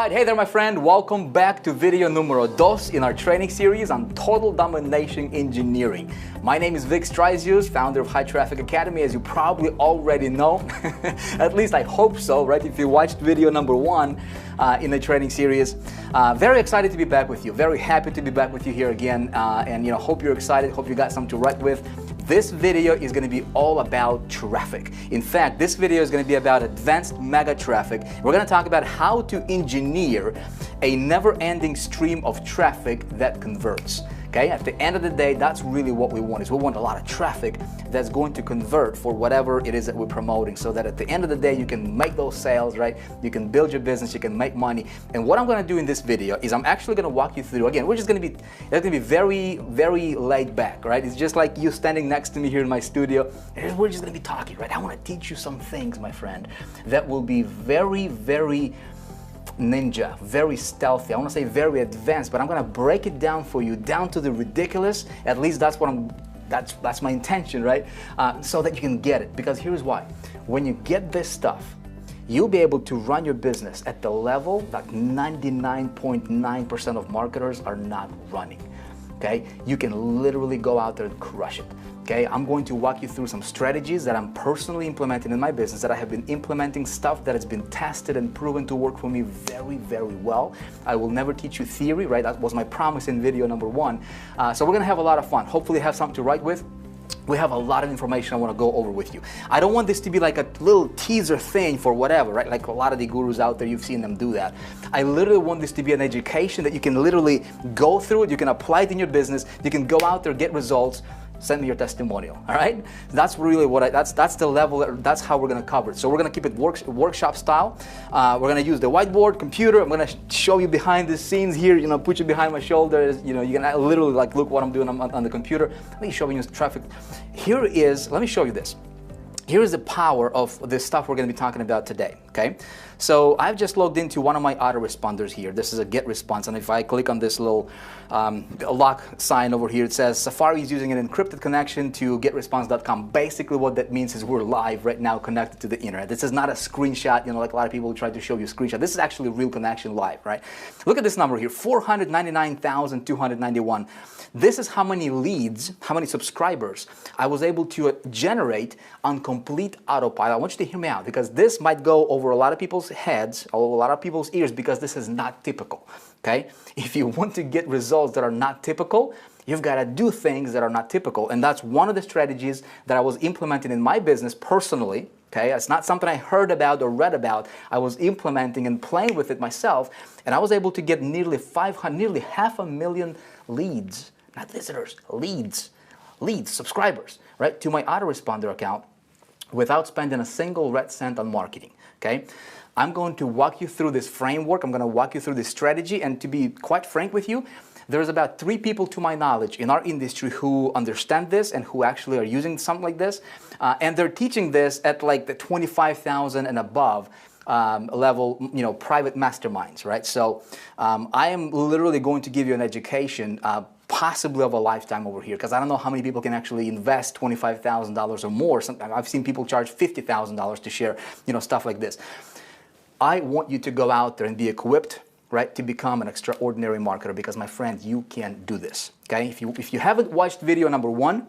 Alright, hey there my friend, welcome back to video numero dos in our training series on Total Domination Engineering. My name is Vick Strizheus, founder of High Traffic Academy, as you probably already know. At least I hope so, right? If you watched video number one in the training series. Very excited to be back with you, very happy to be back with you here again, and hope you're excited, hope you got something to write with. This video is going to be all about traffic. In fact, this video is going to be about advanced mega traffic. We're going to talk about how to engineer a never-ending stream of traffic that converts. Okay, at the end of the day, that's really what we want. Is we want a lot of traffic that's going to convert for whatever it is that we're promoting, so that at the end of the day, you can make those sales, right? You can build your business, you can make money. And what I'm going to do in this video is I'm actually going to walk you through. Again, it's going to be very, very laid back, right? It's just like you standing next to me here in my studio. And we're just going to be talking, right? I want to teach you some things, my friend, that will be very, very ninja, very stealthy. I want to say very advanced, but I'm going to break it down for you, down to the ridiculous. At least that's what that's my intention, right? So that you can get it. Because here's why. When you get this stuff, you'll be able to run your business at the level that 99.9% of marketers are not running. Okay? You can literally go out there and crush it. Okay, I'm going to walk you through some strategies that I'm personally implementing in my business, that I have been implementing, stuff that has been tested and proven to work for me very, very well. I will never teach you theory, right? That was my promise in video number one. So we're going to have a lot of fun. Hopefully have something to write with. We have a lot of information I want to go over with you. I don't want this to be like a little teaser thing for whatever, right? Like a lot of the gurus out there, you've seen them do that. I literally want this to be an education that you can literally go through it, you can apply it in your business, you can go out there, get results. Send me your testimonial, all right? That's really what that's the level, that's how we're gonna cover it. So we're gonna keep it workshop style. We're gonna use the whiteboard, computer. I'm gonna show you behind the scenes here, put you behind my shoulders. You can literally like look what I'm doing on the computer. Let me show you traffic. Let me show you this. Here is the power of this stuff we're going to be talking about today, okay? So I've just logged into one of my autoresponders here. This is a GET response, and if I click on this little lock sign over here, it says Safari is using an encrypted connection to getresponse.com. Basically what that means is we're live right now connected to the internet. This is not a screenshot, like a lot of people try to show you a screenshot. This is actually a real connection live, right? Look at this number here, 499,291. This is how many leads, how many subscribers I was able to generate on complete autopilot. I want you to hear me out, because this might go over a lot of people's heads, a lot of people's ears, because this is not typical, okay? If you want to get results that are not typical, you've got to do things that are not typical. And that's one of the strategies that I was implementing in my business personally. Okay, it's not something I heard about or read about. I was implementing and playing with it myself, and I was able to get nearly 500,000 leads. Not visitors, leads, subscribers, right, to my autoresponder account without spending a single red cent on marketing, okay? I'm going to walk you through this framework. I'm going to walk you through this strategy, and to be quite frank with you, there's about 3 people to my knowledge in our industry who understand this and who actually are using something like this, and they're teaching this at like the 25,000 and above level, private masterminds, right? So I am literally going to give you an education possibly of a lifetime over here, because I don't know how many people can actually invest $25,000 or more. I've seen people charge $50,000 to share, stuff like this. I want you to go out there and be equipped, right, to become an extraordinary marketer, because my friend, you can do this, okay? If you haven't watched video number one,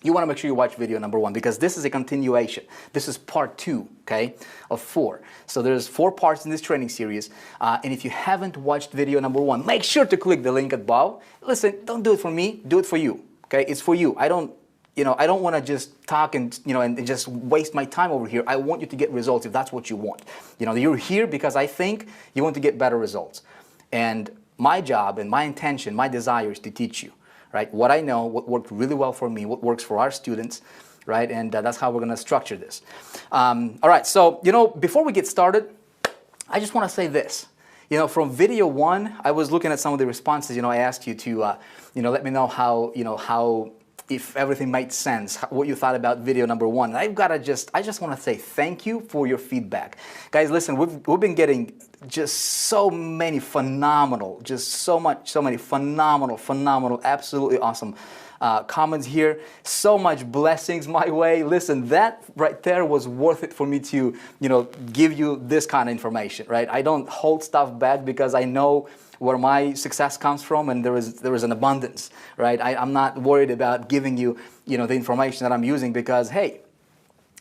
you want to make sure you watch video number one, because this is a continuation. This is part 2, okay, of 4. So there's 4 parts in this training series. And if you haven't watched video number 1, make sure to click the link above. Listen, don't do it for me. Do it for you, okay? It's for you. I don't want to just talk and, and just waste my time over here. I want you to get results if that's what you want. You're here because I think you want to get better results. And my job and my intention, my desire is to teach you. Right? What I know, what worked really well for me, what works for our students, right? And that's how we're going to structure this. All right, so, before we get started, I just want to say this. From video 1, I was looking at some of the responses. I asked you to, let me know how, if everything made sense, what you thought about video number 1. And I just want to say thank you for your feedback. Guys, listen, we've been getting just so many phenomenal, phenomenal, absolutely awesome comments here. So much blessings my way. Listen, that right there was worth it for me to, give you this kind of information, right? I don't hold stuff back because I know where my success comes from, and there is an abundance, right? I'm not worried about giving you, the information that I'm using because, hey,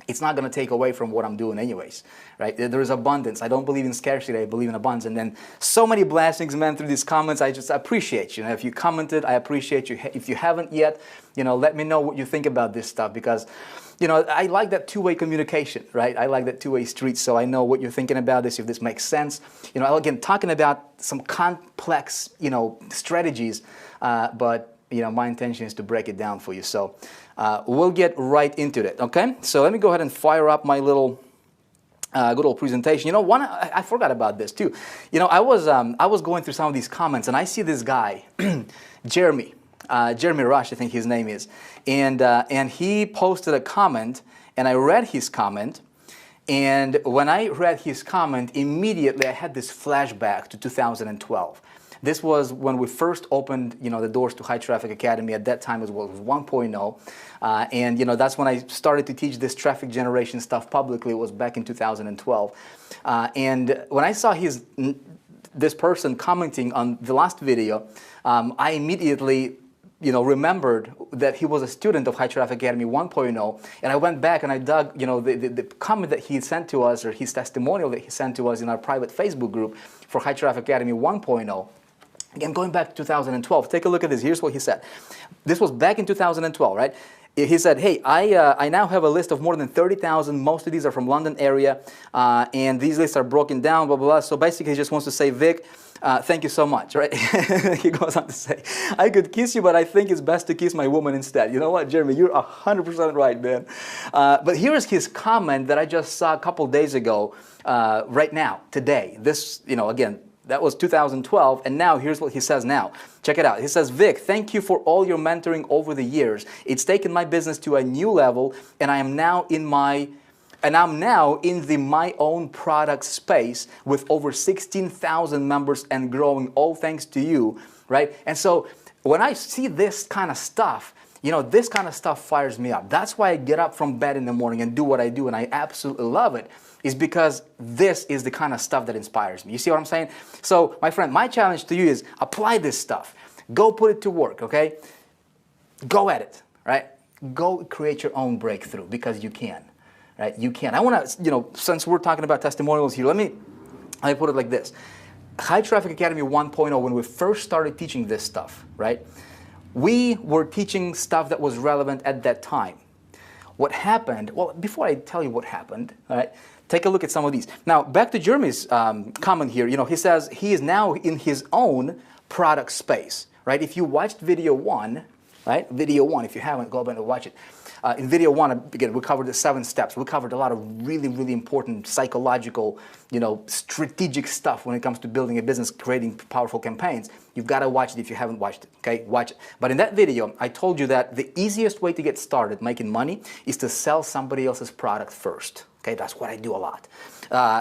it's not going to take away from what I'm doing anyways, right? There is abundance. I don't believe in scarcity. I believe in abundance. And then so many blessings, man, through these comments. I just appreciate you. If you commented, I appreciate you. If you haven't yet, let me know what you think about this stuff because, I like that two-way communication, right? I like that two-way street, so I know what you're thinking about this, if this makes sense. Again, talking about some complex, strategies, but, my intention is to break it down for you. So we'll get right into it, okay? So let me go ahead and fire up my little good old presentation. I forgot about this too. I was going through some of these comments, and I see this guy, Jeremy Rush, I think his name is, and he posted a comment, and I read his comment, and when I read his comment, immediately I had this flashback to 2012. This was when we first opened, the doors to High Traffic Academy. At that time, it was 1.0, and that's when I started to teach this traffic generation stuff publicly. It was back in 2012, and when I saw this person commenting on the last video, I immediately, remembered that he was a student of High Traffic Academy 1.0, and I went back and I dug, the comment that he sent to us, or his testimonial that he sent to us in our private Facebook group for High Traffic Academy 1.0. Again, going back to 2012, take a look at this. Here's what he said. This was back in 2012, right? He said, hey, I now have a list of more than 30,000. Most of these are from London area, and these lists are broken down, blah, blah, blah. So basically, he just wants to say, Vic, thank you so much, right? He goes on to say, I could kiss you, but I think it's best to kiss my woman instead. You know what, Jeremy, you're 100% right, man. But here is his comment that I just saw a couple days ago, right now, today. This, again, that was 2012, and now here's what he says now. Check it out. He says, Vic, thank you for all your mentoring over the years. It's taken my business to a new level, and I'm now in my own product space with over 16,000 members and growing, all thanks to you, right? And so when I see this kind of stuff, this kind of stuff fires me up. That's why I get up from bed in the morning and do what I do, and I absolutely love it, is because this is the kind of stuff that inspires me. You see what I'm saying? So, my friend, my challenge to you is apply this stuff. Go put it to work, okay? Go at it, right? Go create your own breakthrough because you can, right? You can. I want to, since we're talking about testimonials here, let me put it like this. High Traffic Academy 1.0, when we first started teaching this stuff, right? We were teaching stuff that was relevant at that time. What happened, well, before I tell you what happened, all right, take a look at some of these. Now, back to Jeremy's comment here, he says he is now in his own product space, right? If you watched video one, right, video one, if you haven't, go back and watch it. In video one, again, we covered the 7 steps. We covered a lot of really, really important psychological, strategic stuff when it comes to building a business, creating powerful campaigns. You've got to watch it if you haven't watched it, okay? Watch it. But in that video, I told you that the easiest way to get started making money is to sell somebody else's product first, okay? That's what I do a lot.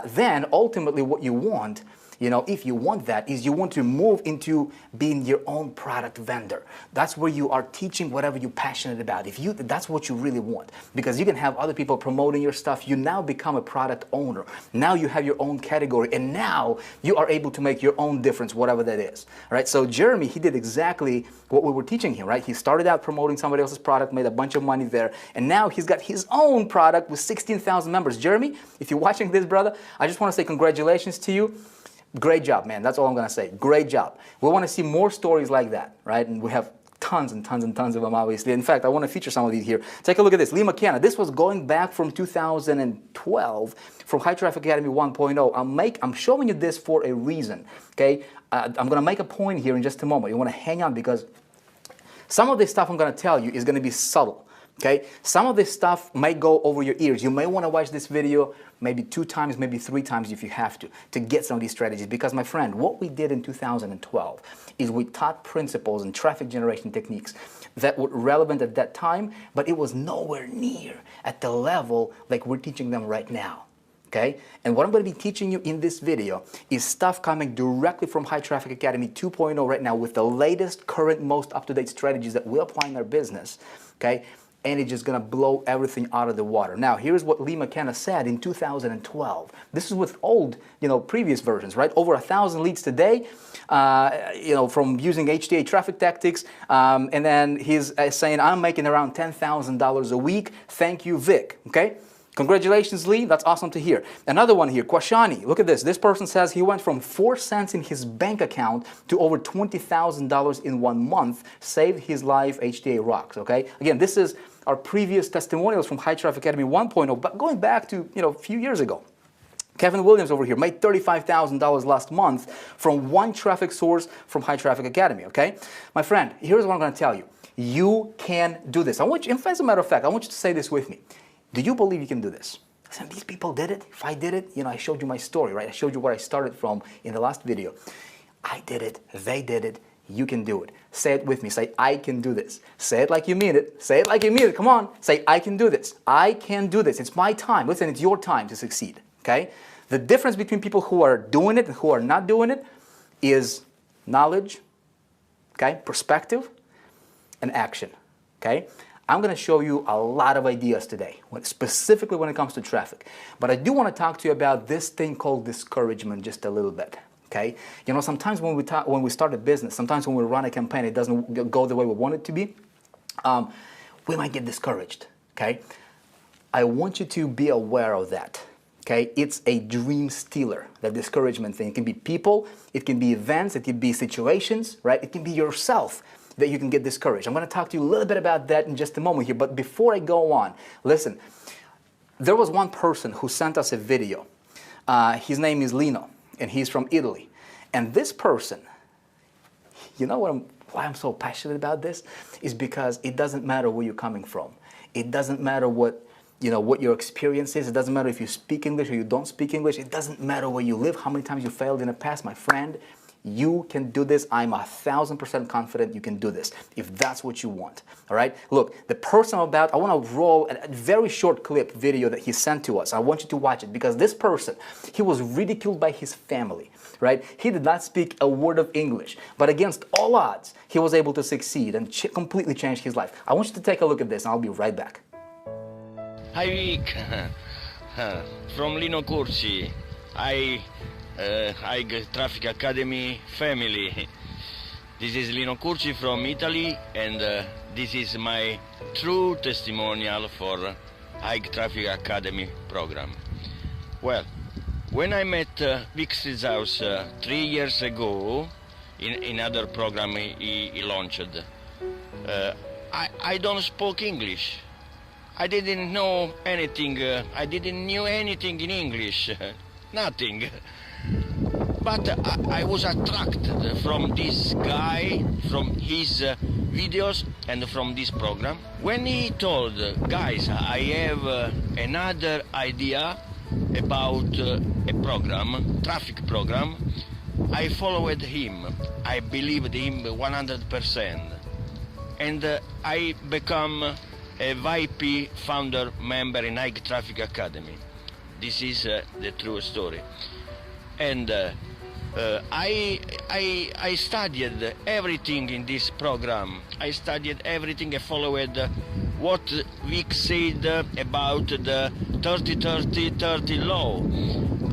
Then, ultimately, what you want, if you want that, is you want to move into being your own product vendor. That's where you are teaching whatever you're passionate about. That's what you really want, because you can have other people promoting your stuff. You now become a product owner. Now you have your own category, and now you are able to make your own difference, whatever that is. All right. So Jeremy, he did exactly what we were teaching him. Right. He started out promoting somebody else's product, made a bunch of money there, and now he's got his own product with 16,000 members. Jeremy, if you're watching this, brother, I just want to say congratulations to you. Great job, man. That's all I'm going to say. Great job. We want to see more stories like that, right? And we have tons and tons and tons of them, obviously. In fact, I want to feature some of these here. Take a look at this. Lee McKenna. This was going back from 2012 from High Traffic Academy 1.0. I'm showing you this for a reason, okay? I'm going to make a point here in just a moment. You want to hang on because some of this stuff I'm going to tell you is going to be subtle. Okay, some of this stuff might go over your ears. You may want to watch this video maybe 2 times, maybe 3 times if you have to get some of these strategies. Because, my friend, what we did in 2012 is we taught principles and traffic generation techniques that were relevant at that time, but it was nowhere near at the level like we're teaching them right now. okay? And what I'm going to be teaching you in this video is stuff coming directly from High Traffic Academy 2.0 right now with the latest, current, most up-to-date strategies that we apply in our business, okay? And it's just going to blow everything out of the water. Now, here's what Lee McKenna said in 2012. This is with old, previous versions, right? Over 1,000 leads today, from using HTA traffic tactics. And then he's saying, I'm making around $10,000 a week. Thank you, Vic, okay? Congratulations, Lee. That's awesome to hear. Another one here, Kwashani. Look at this. This person says he went from 4 cents in his bank account to over $20,000 in 1 month. Saved his life. HTA rocks, okay? Again, this is our previous testimonials from High Traffic Academy 1.0, but going back to, a few years ago. Kevin Williams over here made $35,000 last month from one traffic source from High Traffic Academy, okay? My friend, here's what I'm going to tell you. You can do this. I want you, as a matter of fact, I want you to say this with me. Do you believe you can do this? Listen, these people did it. If I did it, I showed you my story, right? I showed you where I started from in the last video. I did it. They did it. You can do it. Say it with me. Say, I can do this. Say it like you mean it. Say it like you mean it. Come on. Say, I can do this. I can do this. It's my time. Listen, it's your time to succeed, okay? The difference between people who are doing it and who are not doing it is knowledge, okay, perspective, and action, okay? I'm going to show you a lot of ideas today, specifically when it comes to traffic. But I do want to talk to you about this thing called discouragement just a little bit. Okay, sometimes when we start a business, sometimes when we run a campaign, it doesn't go the way we want it to be. We might get discouraged. Okay, I want you to be aware of that. Okay, it's a dream stealer. That discouragement thing. It can be people, it can be events, it can be situations, right? It can be yourself that you can get discouraged. I'm going to talk to you a little bit about that in just a moment here. But before I go on, listen. There was one person who sent us a video. His name is Lino. And he's from Italy. And this person, why I'm so passionate about this is because it doesn't matter where you're coming from. It doesn't matter what your experience is. It doesn't matter if you speak English or you don't speak English. It doesn't matter where you live, how many times you failed in the past, my friend. You can do this. I'm 1,000% confident you can do this if that's what you want. All right? Look, the person I want to roll a very short clip video that he sent to us. I want you to watch it because this person, he was ridiculed by his family, right? He did not speak a word of English, but against all odds, he was able to succeed and completely change his life. I want you to take a look at this and I'll be right back. Hi Vic, from Lino Curci. High Traffic Academy family. This is Lino Curci from Italy, and this is my true testimonial for High Traffic Academy program. Well, when I met Vick Strizheus 3 years ago in another program he launched, I don't speak English. I didn't know anything. I didn't know anything in English. Nothing. But I was attracted from this guy, from his videos and from this program. When he told, guys, I have another idea about a program, traffic program, I followed him. I believed him 100%. And I become a VIP founder member in High Traffic Academy. This is the true story. And I studied everything in this program. I studied everything. I followed what Vick said about the 30-30-30 law.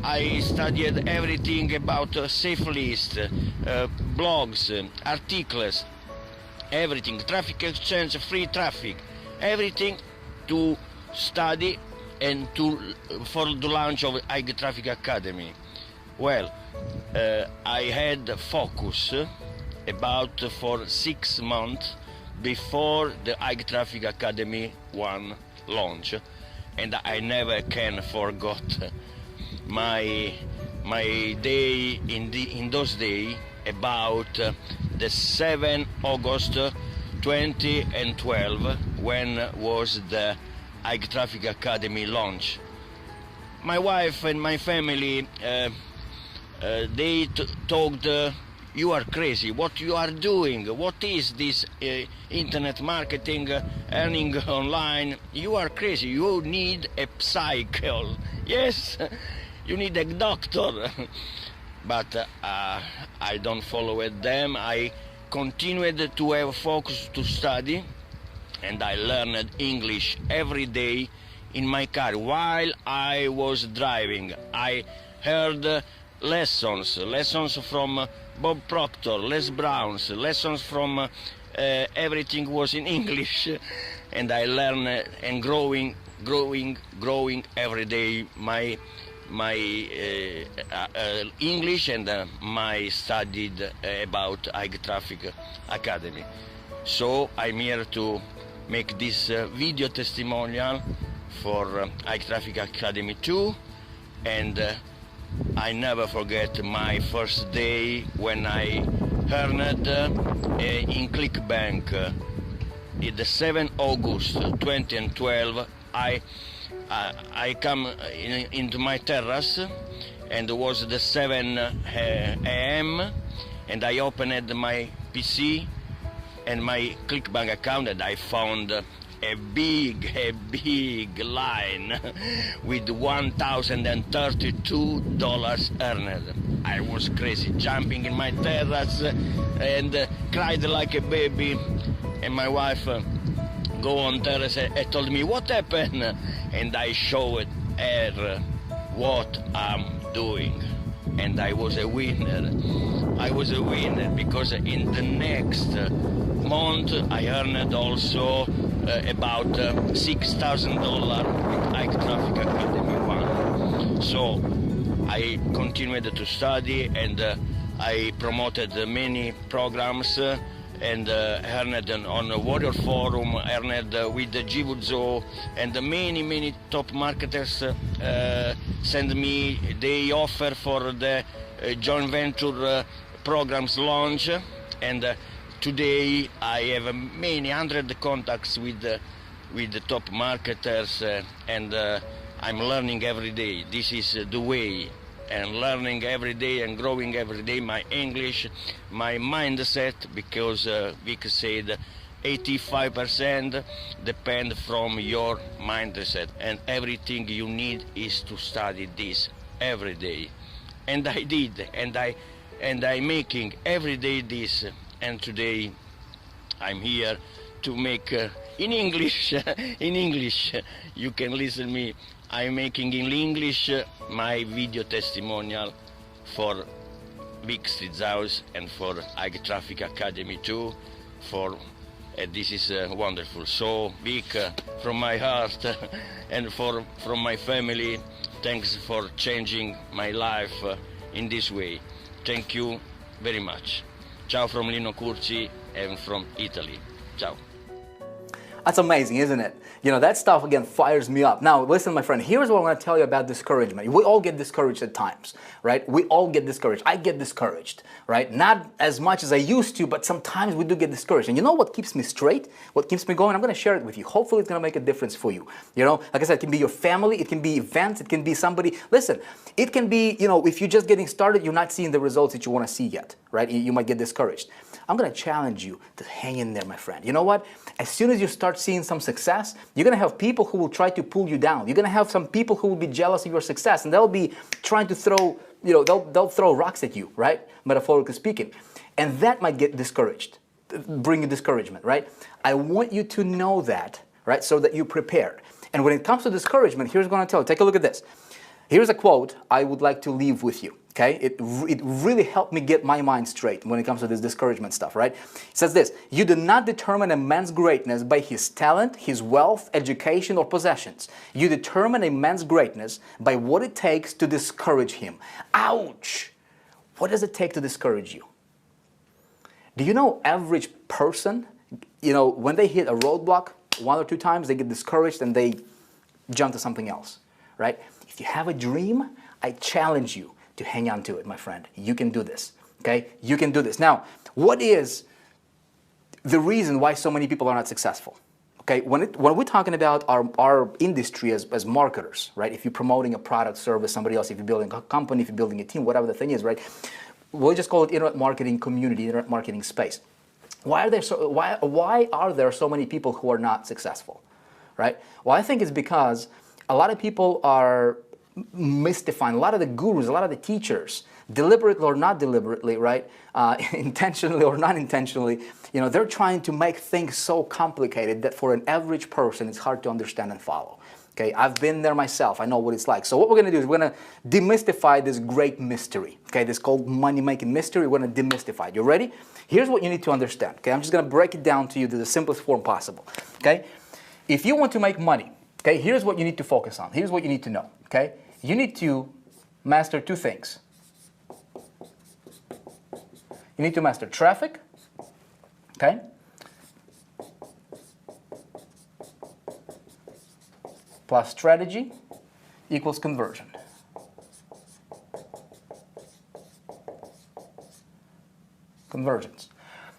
I studied everything about safe list, blogs, articles, everything, traffic exchange, free traffic, everything to study and for the launch of High Traffic Academy. Well, I had focus about for 6 months before the High Traffic Academy 1 launch, and I never can forget my day in those days about the 7 August 2012 when was the High Traffic Academy launch. My wife and my family they talked you are crazy. What you are doing? What is this internet marketing, earning online? You are crazy. You need a psycho. Yes, you need a doctor. But I don't follow them. I continued to have focus to study, and I learned English every day in my car while I was driving. I heard lessons from Bob Proctor, Les Browns, lessons from everything was in English, and I learned and growing every day my English, and my studied about High Traffic Academy. So I'm here to make this video testimonial for High Traffic Academy 2, and I never forget my first day when I earned in ClickBank. The 7th August 2012, I come into my terrace, and it was the 7 a.m. and I opened my PC and my ClickBank account, and I found a big line with $1,032 earned. I was crazy, jumping in my terrace and cried like a baby. And my wife go on terrace and told me what happened, and I showed her what I'm doing, and I was a winner. I was a winner because in the next month I earned also about $6,000 with High Traffic Academy 1. So I continued to study, and I promoted many programs, and earned on a Warrior Forum, earned with the Jibuzzo, and many top marketers send me the offer for the joint venture programs launch, and today I have many hundred contacts with the top marketers, and I'm learning every day. This is the way, and learning every day and growing every day my English, my mindset, because Vick said 85% depend from your mindset, and everything you need is to study this every day. And I did, and I'm making every day this, and today I'm here to make in English. In English, you can listen me. I'm making in English my video testimonial for Vick Strizheus and for High Traffic Academy 2. This is wonderful. So Vick, from my heart and from my family, thanks for changing my life in this way. Thank you very much. Ciao from Lino Curci and from Italy. Ciao. That's amazing, isn't it? You know, that stuff, again, fires me up. Now, listen, my friend, here's what I want to tell you about discouragement. We all get discouraged at times, right? We all get discouraged. I get discouraged, right? Not as much as I used to, but sometimes we do get discouraged. And you know what keeps me straight? What keeps me going? I'm going to share it with you. Hopefully, it's going to make a difference for you. You know, like I said, it can be your family, it can be events, it can be somebody. Listen, it can be, you know, if you're just getting started, you're not seeing the results that you want to see yet, right? You might get discouraged. I'm going to challenge you to hang in there, my friend. You know what? As soon as you start seeing some success, you're going to have people who will try to pull you down. You're going to have some people who will be jealous of your success, and they'll be trying to throw, you know, they'll throw rocks at you, right? Metaphorically speaking. And that might get discouraged, bring you discouragement, right? I want you to know that, right, so that you're prepared. And when it comes to discouragement, here's what I'm going to tell you. Take a look at this. Here's a quote I would like to leave with you. Okay, it really helped me get my mind straight when it comes to this discouragement stuff, right? It says this: you do not determine a man's greatness by his talent, his wealth, education, or possessions. You determine a man's greatness by what it takes to discourage him. Ouch! What does it take to discourage you? Do you know average person, you know, when they hit a roadblock 1 or 2 times, they get discouraged and they jump to something else, right? If you have a dream, I challenge you to hang on to it, my friend. You can do this, okay? You can do this. Now, what is the reason why so many people are not successful? Okay, when we're talking about our industry as marketers, right? If you're promoting a product, service, somebody else, if you're building a company, if you're building a team, whatever the thing is, right? we'll just call it internet marketing community, internet marketing space. Why are there so many people who are not successful, right? Well, I think it's because a lot of people are mystifying, a lot of the gurus, a lot of the teachers, deliberately or not deliberately, right? Intentionally or not intentionally, they're trying to make things so complicated that for an average person, it's hard to understand and follow. Okay, I've been there myself. I know what it's like. So what we're going to do is we're going to demystify this great mystery. Okay, this called money-making mystery. We're going to demystify it. You ready? Here's what you need to understand. Okay, I'm just going to break it down to you to the simplest form possible. Okay, if you want to make money, okay, here's what you need to focus on. Here's what you need to know. Okay, you need to master two things. You need to master traffic. Okay. Plus strategy equals conversion. Conversions.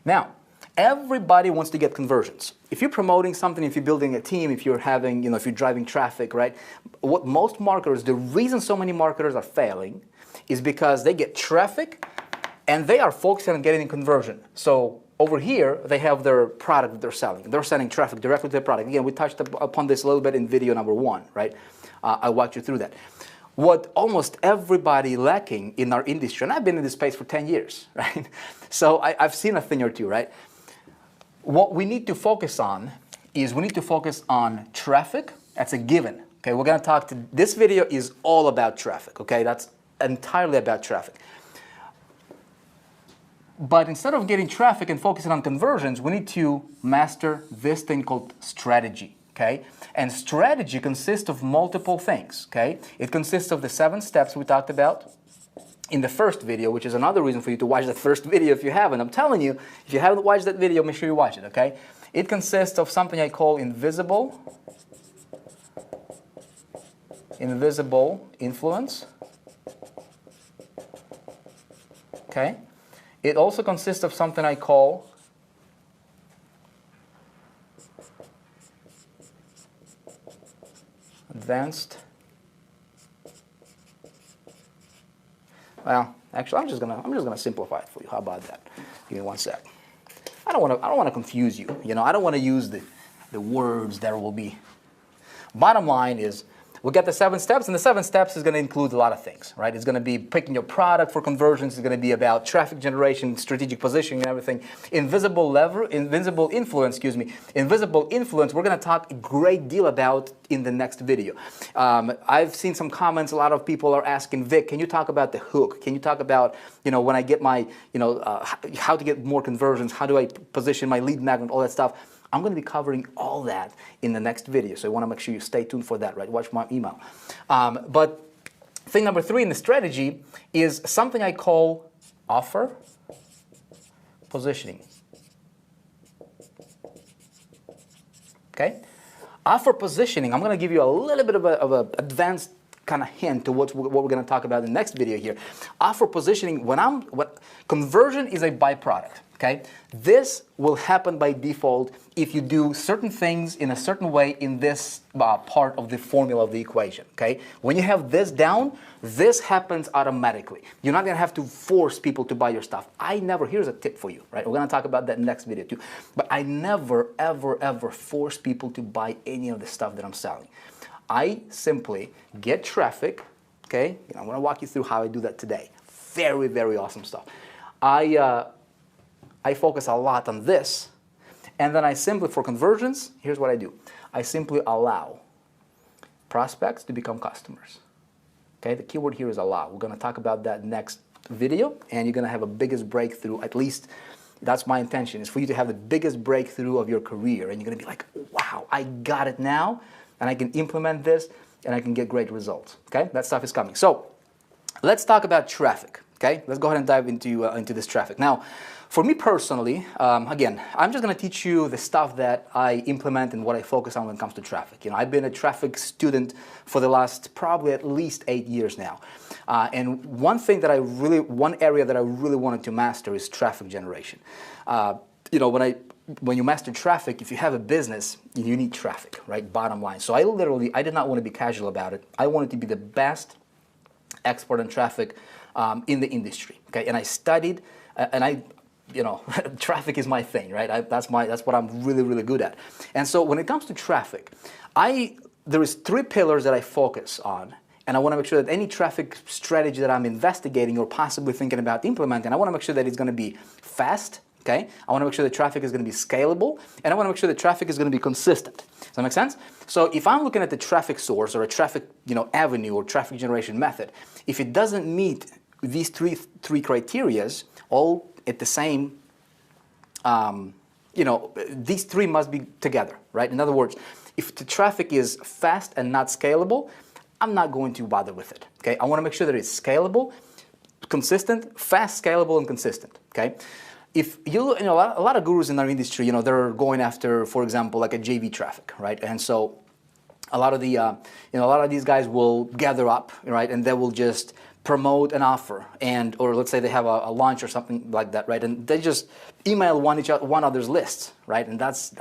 Now, everybody wants to get conversions. If you're promoting something, if you're building a team, if you're having, if you're driving traffic, right? What most marketers, the reason so many marketers are failing is because they get traffic and they are focusing on getting conversion. So over here, they have their product that they're selling. They're sending traffic directly to their product. Again, we touched upon this a little bit in video number 1, right? I walked you through that. What almost everybody lacking in our industry, and I've been in this space for 10 years, right? So I've seen a thing or two, right? What we need to focus on is we need to focus on traffic. That's a given, okay? We're going to talk to, this video is all about traffic, okay? That's entirely about traffic. But instead of getting traffic and focusing on conversions, we need to master this thing called strategy, okay? And strategy consists of multiple things, okay? It consists of the 7 steps we talked about in the first video, which is another reason for you to watch that first video if you haven't. I'm telling you, if you haven't watched that video, make sure you watch it, okay? It consists of something I call invisible influence, okay? It also consists of something I call advanced. Well, actually, I'm just gonna simplify it for you. How about that? Give me one sec. I don't want to confuse you. I don't want to use the words that will be. Bottom line is, we'll get the 7 steps, and the 7 steps is going to include a lot of things, right? It's going to be picking your product for conversions. It's going to be about traffic generation, strategic positioning, and everything. Invisible influence, we're going to talk a great deal about in the next video. I've seen some comments. A lot of people are asking, Vic, can you talk about the hook? Can you talk about, when I get my, how to get more conversions? How do I position my lead magnet? All that stuff. I'm going to be covering all that in the next video, so you want to make sure you stay tuned for that, right? Watch my email. But thing number 3 in the strategy is something I call offer positioning. Okay? Offer positioning, I'm going to give you a little bit of a advanced kind of hint to what we're going to talk about in the next video here. Offer positioning, conversion is a byproduct. Okay, this will happen by default if you do certain things in a certain way in this part of the formula of the equation. Okay, when you have this down, this happens automatically. You're not going to have to force people to buy your stuff. Here's a tip for you, right? We're going to talk about that in the next video too. But I never, ever, ever force people to buy any of the stuff that I'm selling. I simply get traffic. Okay, I'm going to walk you through how I do that today. Very, very awesome stuff. I focus a lot on this, and then I simply, for conversions, here's what I do. I simply allow prospects to become customers. Okay, the keyword here is allow. We're going to talk about that next video, and you're going to have a biggest breakthrough, at least that's my intention, is for you to have the biggest breakthrough of your career, and you're going to be like, wow, I got it now, and I can implement this, and I can get great results. Okay, that stuff is coming. So let's talk about traffic. Okay, let's go ahead and dive into this traffic. Now, for me personally, again, I'm just going to teach you the stuff that I implement and what I focus on when it comes to traffic. I've been a traffic student for the last probably at least 8 years now. And one area that I really wanted to master is traffic generation. When you master traffic, if you have a business, you need traffic, right? Bottom line. So I did not want to be casual about it. I wanted to be the best expert on traffic in the industry. Okay, and I studied, traffic is my thing, right? That's what I'm really, really good at. And so when it comes to traffic, there is 3 pillars that I focus on. And I want to make sure that any traffic strategy that I'm investigating or possibly thinking about implementing, I want to make sure that it's going to be fast, okay? I want to make sure the traffic is going to be scalable, and I want to make sure the traffic is going to be consistent. Does that make sense? So if I'm looking at the traffic source or a traffic, avenue or traffic generation method, if it doesn't meet these three criterias, all at the same, these 3 must be together, right? In other words, if the traffic is fast and not scalable, I'm not going to bother with it, okay? I want to make sure that it's scalable, consistent, fast, scalable, and consistent, okay? If a lot of gurus in our industry, they're going after, for example, like a JV traffic, right? And so a lot of these guys will gather up, right? And they will just promote an offer, or let's say they have a launch or something like that, right? And they just email one other's lists, right? And that's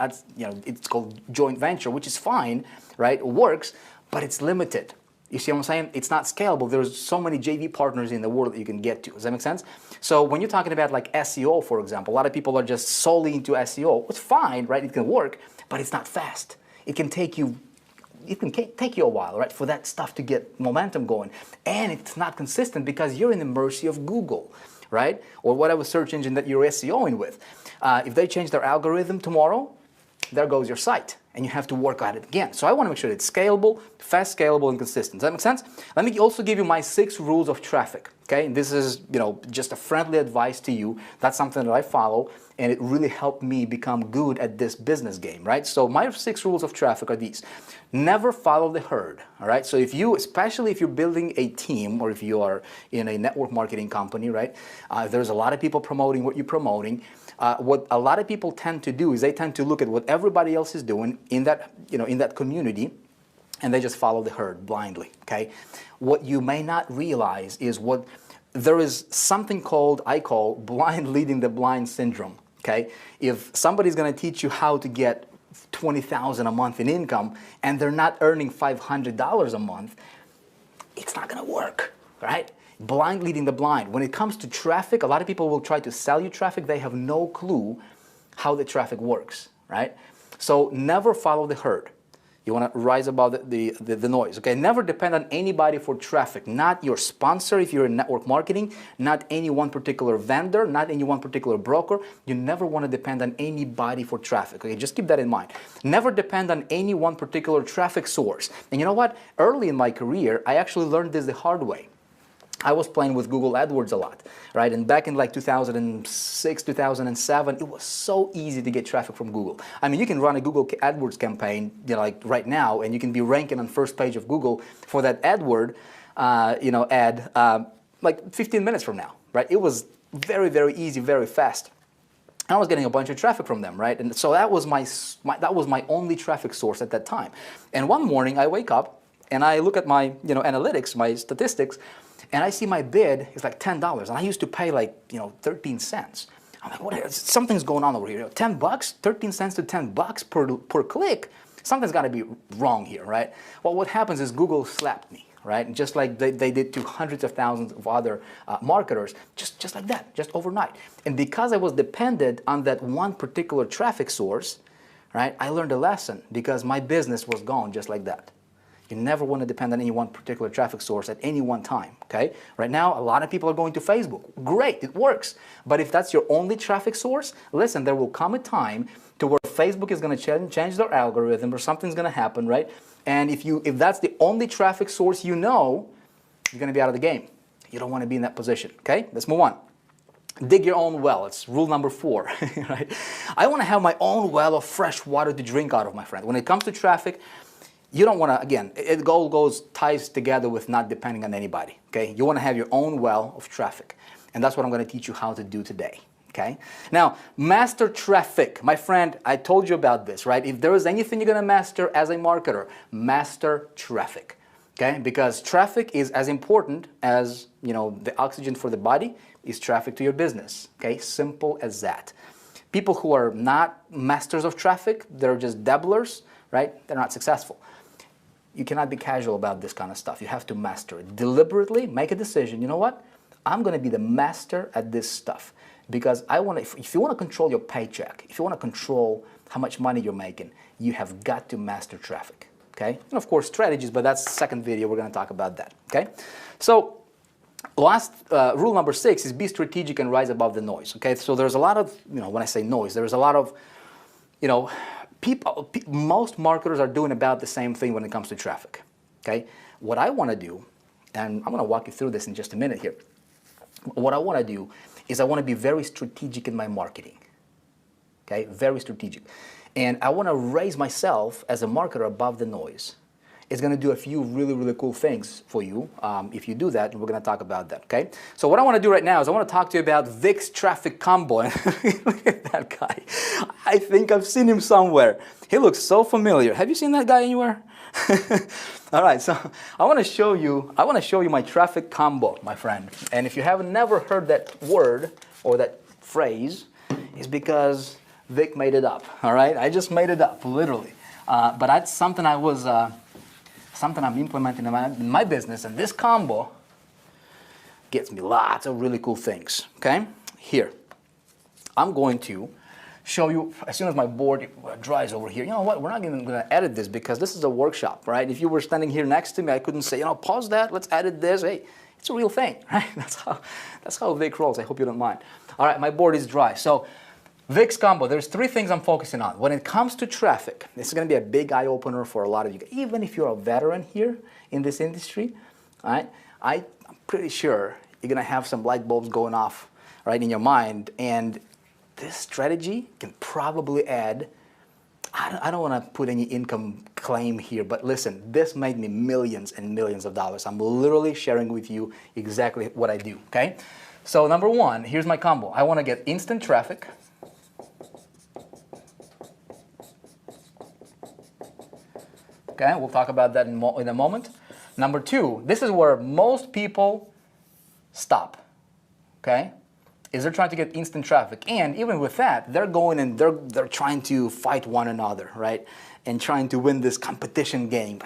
it's called joint venture, which is fine, right? It works, but it's limited. You see what I'm saying? It's not scalable. There's so many JV partners in the world that you can get to. Does that make sense? So when you're talking about like SEO, for example, a lot of people are just solely into SEO. It's fine, right? It can work, but it's not fast. It can take you a while, right, for that stuff to get momentum going. And it's not consistent because you're in the mercy of Google, right? Or whatever search engine that you're SEOing with. If they change their algorithm tomorrow, there goes your site, and you have to work at it again. So I want to make sure that it's scalable, fast, scalable, and consistent. Does that make sense? Let me also give you my 6 rules of traffic, okay? And this is, just a friendly advice to you. That's something that I follow, and it really helped me become good at this business game, right? So my 6 rules of traffic are these. Never follow the herd, all right? So especially if you're building a team, or if you are in a network marketing company, right? There's a lot of people promoting what you're promoting. What a lot of people tend to do is they tend to look at what everybody else is doing in that community, and they just follow the herd blindly, okay? What you may not realize is there is something I call blind leading the blind syndrome, okay? If somebody's going to teach you how to get $20,000 a month in income and they're not earning $500 a month, it's not going to work, right? Blind leading the blind. When it comes to traffic, a lot of people will try to sell you traffic. They have no clue how the traffic works, right? So never follow the herd. You want to rise above the noise, okay? Never depend on anybody for traffic. Not your sponsor if you're in network marketing, not any one particular vendor, not any one particular broker. You never want to depend on anybody for traffic, okay? Just keep that in mind. Never depend on any one particular traffic source. And you know what? Early in my career, I actually learned this the hard way. I was playing with Google AdWords a lot, right? And back in like 2006, 2007, it was so easy to get traffic from Google. I mean, you can run a Google AdWords campaign, like right now, and you can be ranking on first page of Google for that AdWord, ad, like 15 minutes from now, right? It was very, very easy, very fast. And I was getting a bunch of traffic from them, right? And so that was my only traffic source at that time. And one morning I wake up and I look at my, analytics, my statistics, and I see my bid is like $10, and I used to pay like 13 cents. I'm like, something's going on over here. $10, 13 cents to $10 per click. Something's got to be wrong here, right? Well, what happens is Google slapped me, right? And just like they did to hundreds of thousands of other marketers, just like that, just overnight. And because I was dependent on that one particular traffic source, right? I learned a lesson because my business was gone just like that. You never want to depend on any one particular traffic source at any one time, okay? Right now, a lot of people are going to Facebook. Great, it works. But if that's your only traffic source, listen, there will come a time to where Facebook is going to change their algorithm or something's going to happen, right? And if that's the only traffic source you're going to be out of the game. You don't want to be in that position, okay? Let's move on. Dig your own well. It's rule number 4, right? I want to have my own well of fresh water to drink out of, my friend. When it comes to traffic, you don't want to, again, it ties together with not depending on anybody, okay? You want to have your own well of traffic, and that's what I'm going to teach you how to do today, okay? Now, master traffic. My friend, I told you about this, right? If there is anything you're going to master as a marketer, master traffic, okay? Because traffic is as important as, the oxygen for the body is traffic to your business, okay? Simple as that. People who are not masters of traffic, they're just dabblers, right? They're not successful. you cannot be casual about this kind of stuff. You have to master it. Deliberately make a decision. You know what? I'm going to be the master at this stuff because I want to, if you want to control your paycheck, if you want to control how much money you're making, you have got to master traffic, okay? And of course strategies, but that's the second video, we're going to talk about that, okay? So last, rule number 6 is be strategic and rise above the noise, okay? So there's a lot of, when I say noise, there's a lot of, most marketers are doing about the same thing when it comes to traffic, okay? What I want to do, and I'm going to walk you through this in just a minute here, what I want to do is I want to be very strategic in my marketing, okay? Very strategic. And I want to raise myself as a marketer above the noise. It's going to do a few really, really cool things for you if you do that, and we're going to talk about that, okay? So what I want to do right now is I want to talk to you about Vick's traffic combo. Look at that guy. I think I've seen him somewhere. He looks so familiar. Have you seen that guy anywhere? All right, so I want to show you my traffic combo, my friend. And if you haven't never heard that word or that phrase, it's because Vick made it up, all right? I just made it up, literally. But that's something something I'm implementing in my business, and this combo gets me lots of really cool things, okay? Here, I'm going to show you, as soon as my board dries over here, you know what, we're not even going to edit this because this is a workshop, right? If you were standing here next to me, I couldn't say, pause that, let's edit this. Hey, it's a real thing, right? That's how Vick rolls. I hope you don't mind. All right, my board is dry. So Vick's combo, there's 3 things I'm focusing on. When it comes to traffic, this is going to be a big eye-opener for a lot of you. Even if you're a veteran here in this industry, right, I'm pretty sure you're going to have some light bulbs going off right in your mind. And this strategy can probably add, I don't want to put any income claim here, but listen, this made me millions and millions of dollars. I'm literally sharing with you exactly what I do, okay? So number 1, here's my combo. I want to get instant traffic. Okay, we'll talk about that in a moment. Number 2, this is where most people stop, okay? Is they're trying to get instant traffic. And even with that, they're going and they're trying to fight one another, right? And trying to win this competition game.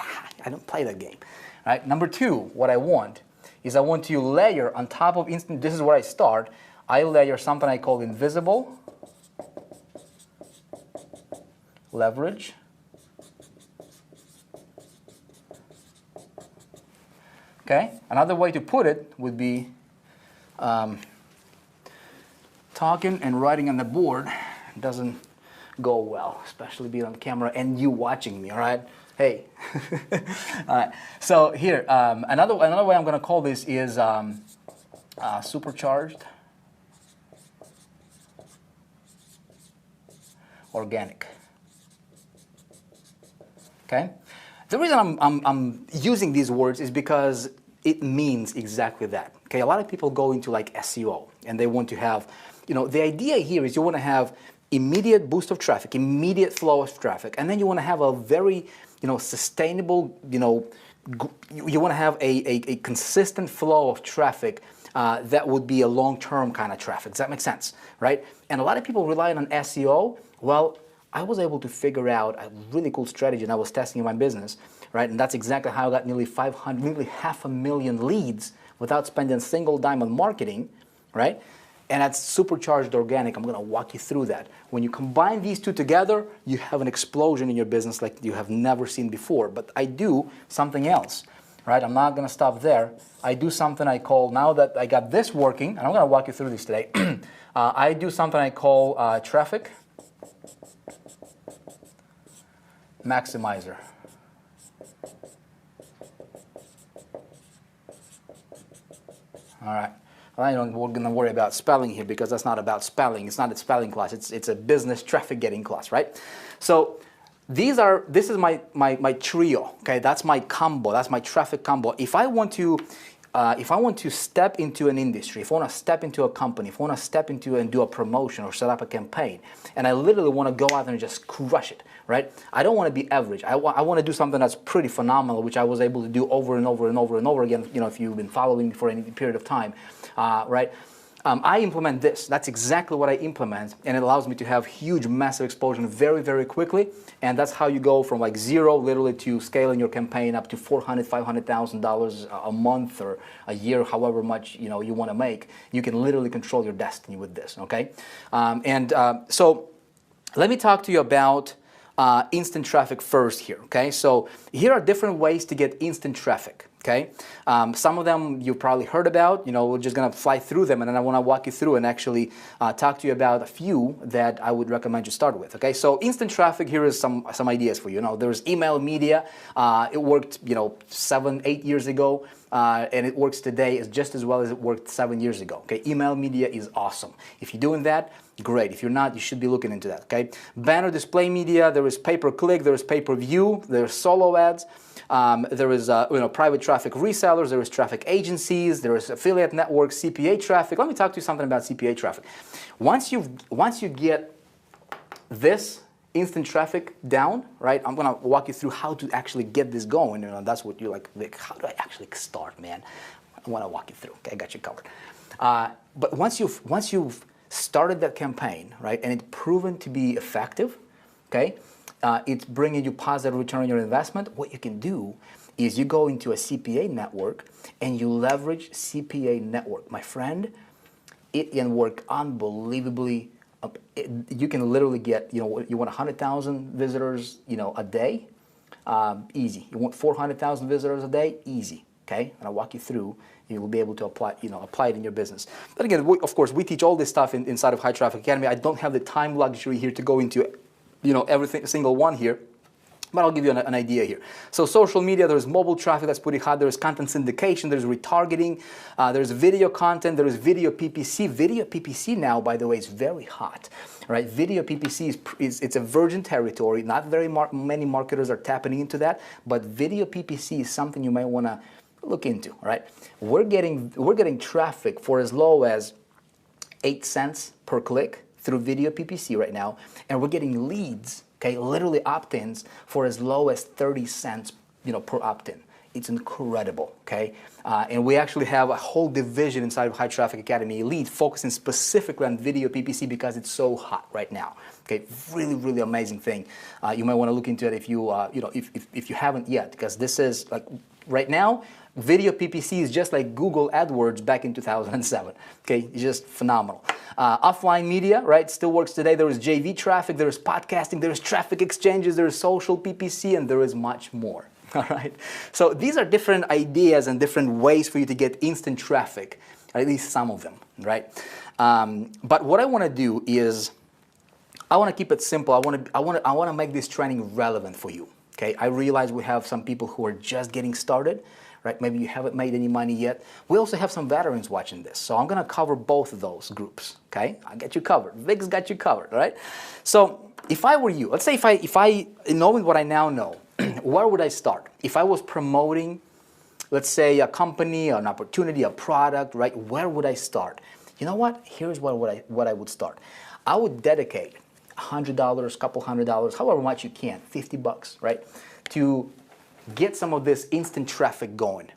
I don't play that game, right? Number 2, what I want is I want to layer on top of instant, this is where I start, I layer something I call invisible leverage. Okay, another way to put it would be talking and writing on the board doesn't go well, especially being on camera and you watching me, all right? Hey. All right, so here, another way I'm going to call this is supercharged organic. Okay? The reason I'm using these words is because it means exactly that. Okay, a lot of people go into like SEO and they want to have, the idea here is you want to have immediate boost of traffic, immediate flow of traffic, and then you want to have a very, sustainable, you want to have a consistent flow of traffic that would be a long-term kind of traffic. Does that make sense, right? And a lot of people rely on SEO. Well, I was able to figure out a really cool strategy and I was testing in my business, right? And that's exactly how I got nearly 500,000 leads without spending a single dime on marketing, right? And that's supercharged organic. I'm going to walk you through that. When you combine these two together, you have an explosion in your business like you have never seen before. But I do something else, right? I'm not going to stop there. I do something I call, now that I got this working, and I'm going to walk you through this today, I do something I call traffic maximizer. All right. We're going to worry about spelling here because that's not about spelling. It's not a spelling class. It's a business traffic getting class, right? So this is my trio. Okay, that's my combo. That's my traffic combo. If I want to step into an industry, if I want to step into a company, if I want to step into and do a promotion or set up a campaign, and I literally want to go out there and just crush it, right? I don't want to be average. I want to do something that's pretty phenomenal, which I was able to do over and over and over and over again, if you've been following me for any period of time, right? I implement this. That's exactly what I implement, and it allows me to have huge, massive exposure very, very quickly. And that's how you go from like zero, literally, to scaling your campaign up to $400,000, $500,000 a month or a year, however much you want to make. You can literally control your destiny with this. Okay, so let me talk to you about instant traffic first here. Okay, so here are different ways to get instant traffic. Okay, some of them you've probably heard about. We're just gonna fly through them, and then I want to walk you through and actually talk to you about a few that I would recommend you start with. Okay, so instant traffic, here is some ideas for you. There's email media. It worked 7, 8 years ago, and it works today just as well as it worked 7 years ago. Okay, email media is awesome. If you're doing that, great. If you're not, you should be looking into that. Okay, banner display media. There is pay-per-click. There is pay-per-view. There's solo ads. There is private traffic resellers, there is traffic agencies, there is affiliate networks, CPA traffic. Let me talk to you something about CPA traffic. Once you get this instant traffic down, right? I'm gonna walk you through how to actually get this going. That's what you're like, Vic, how do I actually start, man? I want to walk you through. Okay, I got you covered. But once you've started that campaign, right, and it's proven to be effective, okay. It's bringing you positive return on your investment. What you can do is you go into a CPA network and you leverage CPA network. My friend, it can work unbelievably. You can literally get, you want 100,000 visitors, a day, easy. You want 400,000 visitors a day, easy. Okay, and I'll walk you through. You will be able to apply it in your business. But again, of course, we teach all this stuff inside of High Traffic Academy. I don't have the time luxury here to go into every single one here, but I'll give you an idea here. So social media, there's mobile traffic that's pretty hot, there's content syndication, there's retargeting, there's video content, there's video PPC. Video PPC now, by the way, is very hot, right? Video PPC it's a virgin territory. Not very many marketers are tapping into that, but video PPC is something you might want to look into, right? We're getting traffic for as low as 8 cents per click through video PPC right now, and we're getting leads, okay, literally opt-ins for as low as 30 cents, per opt-in. It's incredible, okay? And we actually have a whole division inside of High Traffic Academy Elite focusing specifically on video PPC because it's so hot right now. Okay, really, really amazing thing. You might want to look into it if you, if you haven't yet, because this is like right now. Video PPC is just like Google AdWords back in 2007. Okay, it's just phenomenal. Offline media, right, still works today. There is JV traffic, there is podcasting, there is traffic exchanges, there is social PPC, and there is much more. All right. So these are different ideas and different ways for you to get instant traffic, at least some of them, right? But what I want to do is, I want to keep it simple. I want to make this training relevant for you. Okay. I realize we have some people who are just getting started. Right? Maybe you haven't made any money yet. We also have some veterans watching this, so I'm going to cover both of those groups. Okay, I got you covered. Vic's got you covered, right? So if I were you, let's say if I knowing what I now know, where would I start? If I was promoting, let's say, a company, an opportunity, a product, right? Where would I start? You know what? Here's what I would start. I would dedicate $100, couple $100, however much you can, $50, right, to get some of this instant traffic going.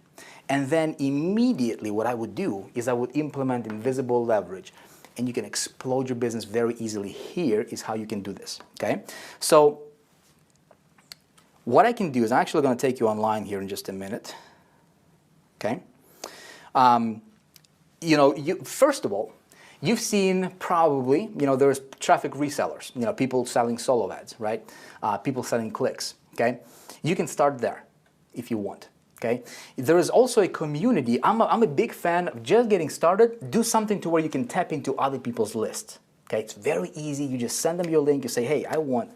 And then immediately what I would do is I would implement invisible leverage, and you can explode your business very easily. Here is how you can do this, okay? So what I can do is I'm actually going to take you online here in just a minute, okay? First of all, you've seen probably, there's traffic resellers, people selling solo ads, right? People selling clicks, okay? You can start there if you want, okay? There is also a community. I'm a big fan of just getting started. Do something to where you can tap into other people's lists, okay? It's very easy. You just send them your link. You say, hey, I want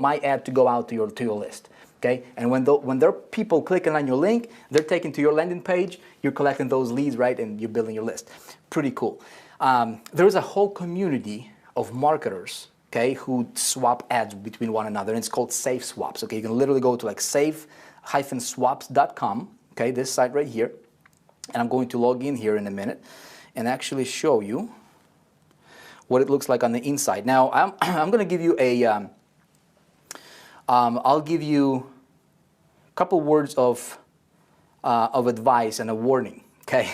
my ad to go out to your list, okay? And when there are people clicking on your link, they're taken to your landing page. You're collecting those leads, right? And you're building your list. Pretty cool. There is a whole community of marketers, okay, who swap ads between one another, and it's called Safe Swaps. Okay, you can literally go to like safe-swaps.com, okay, this site right here, and I'm going to log in here in a minute and actually show you what it looks like on the inside. Now, I'm going to give you I'll give you a couple words of advice and a warning. Okay,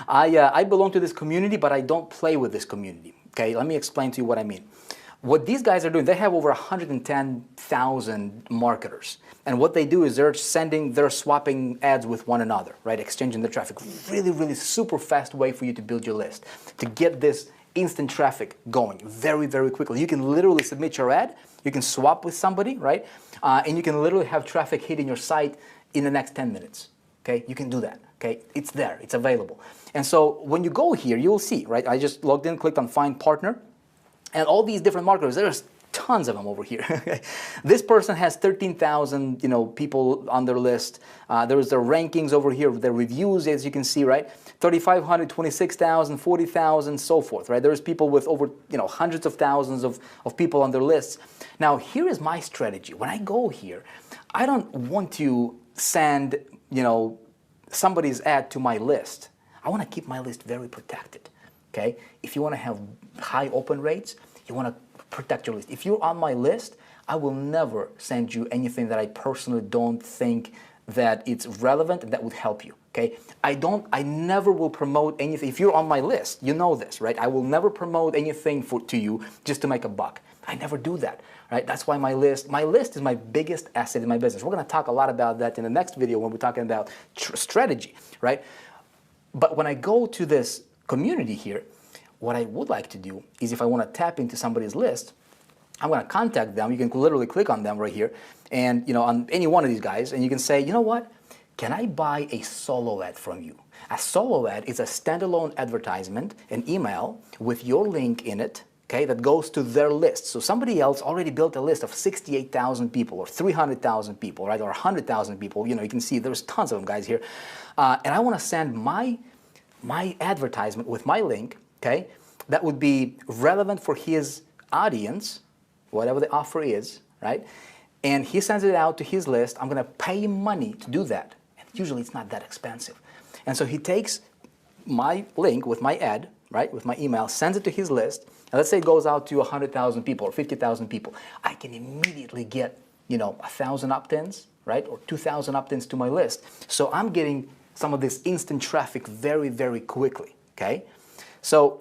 I belong to this community, but I don't play with this community. Okay, let me explain to you what I mean. What these guys are doing, they have over 110,000 marketers. And what they do is they're swapping ads with one another, right? Exchanging the traffic. Really, really super fast way for you to build your list. To get this instant traffic going very, very quickly. You can literally submit your ad, you can swap with somebody, right? And you can literally have traffic hitting your site in the next 10 minutes. Okay, you can do that. Okay, it's there, it's available. And so when you go here, you will see, right? I just logged in, clicked on Find Partner, and all these different marketers, there's tons of them over here. This person has 13,000, people on their list. There's their rankings over here, their reviews, as you can see, right? 3,500, 26,000, 40,000, so forth, right? There's people with over, hundreds of thousands of people on their lists. Now, here is my strategy. When I go here, I don't want to send, somebody's ad to my list. I want to keep my list very protected, okay? If you want to have high open rates, you want to protect your list. If you're on my list, I will never send you anything that I personally don't think that it's relevant and that would help you, okay? I never will promote anything. If you're on my list, you know this, right? I will never promote anything to you just to make a buck. I never do that, right? That's why my list is my biggest asset in my business. We're going to talk a lot about that in the next video when we're talking about strategy, right? But when I go to this community here, what I would like to do is if I want to tap into somebody's list, I'm going to contact them. You can literally click on them right here and, on any one of these guys, and you can say, you know what? Can I buy a solo ad from you? A solo ad is a standalone advertisement, an email with your link in it, okay, that goes to their list. So somebody else already built a list of 68,000 people or 300,000 people, right, or 100,000 people. You can see there's tons of them guys here. And I want to send my advertisement with my link, okay, that would be relevant for his audience, whatever the offer is, right? And he sends it out to his list. I'm going to pay him money to do that. And usually it's not that expensive. And so he takes my link with my ad, right, with my email, sends it to his list. And let's say it goes out to 100,000 people or 50,000 people. I can immediately get, 1,000 opt-ins, right, or 2,000 opt-ins to my list. So I'm getting some of this instant traffic very, very quickly, okay? So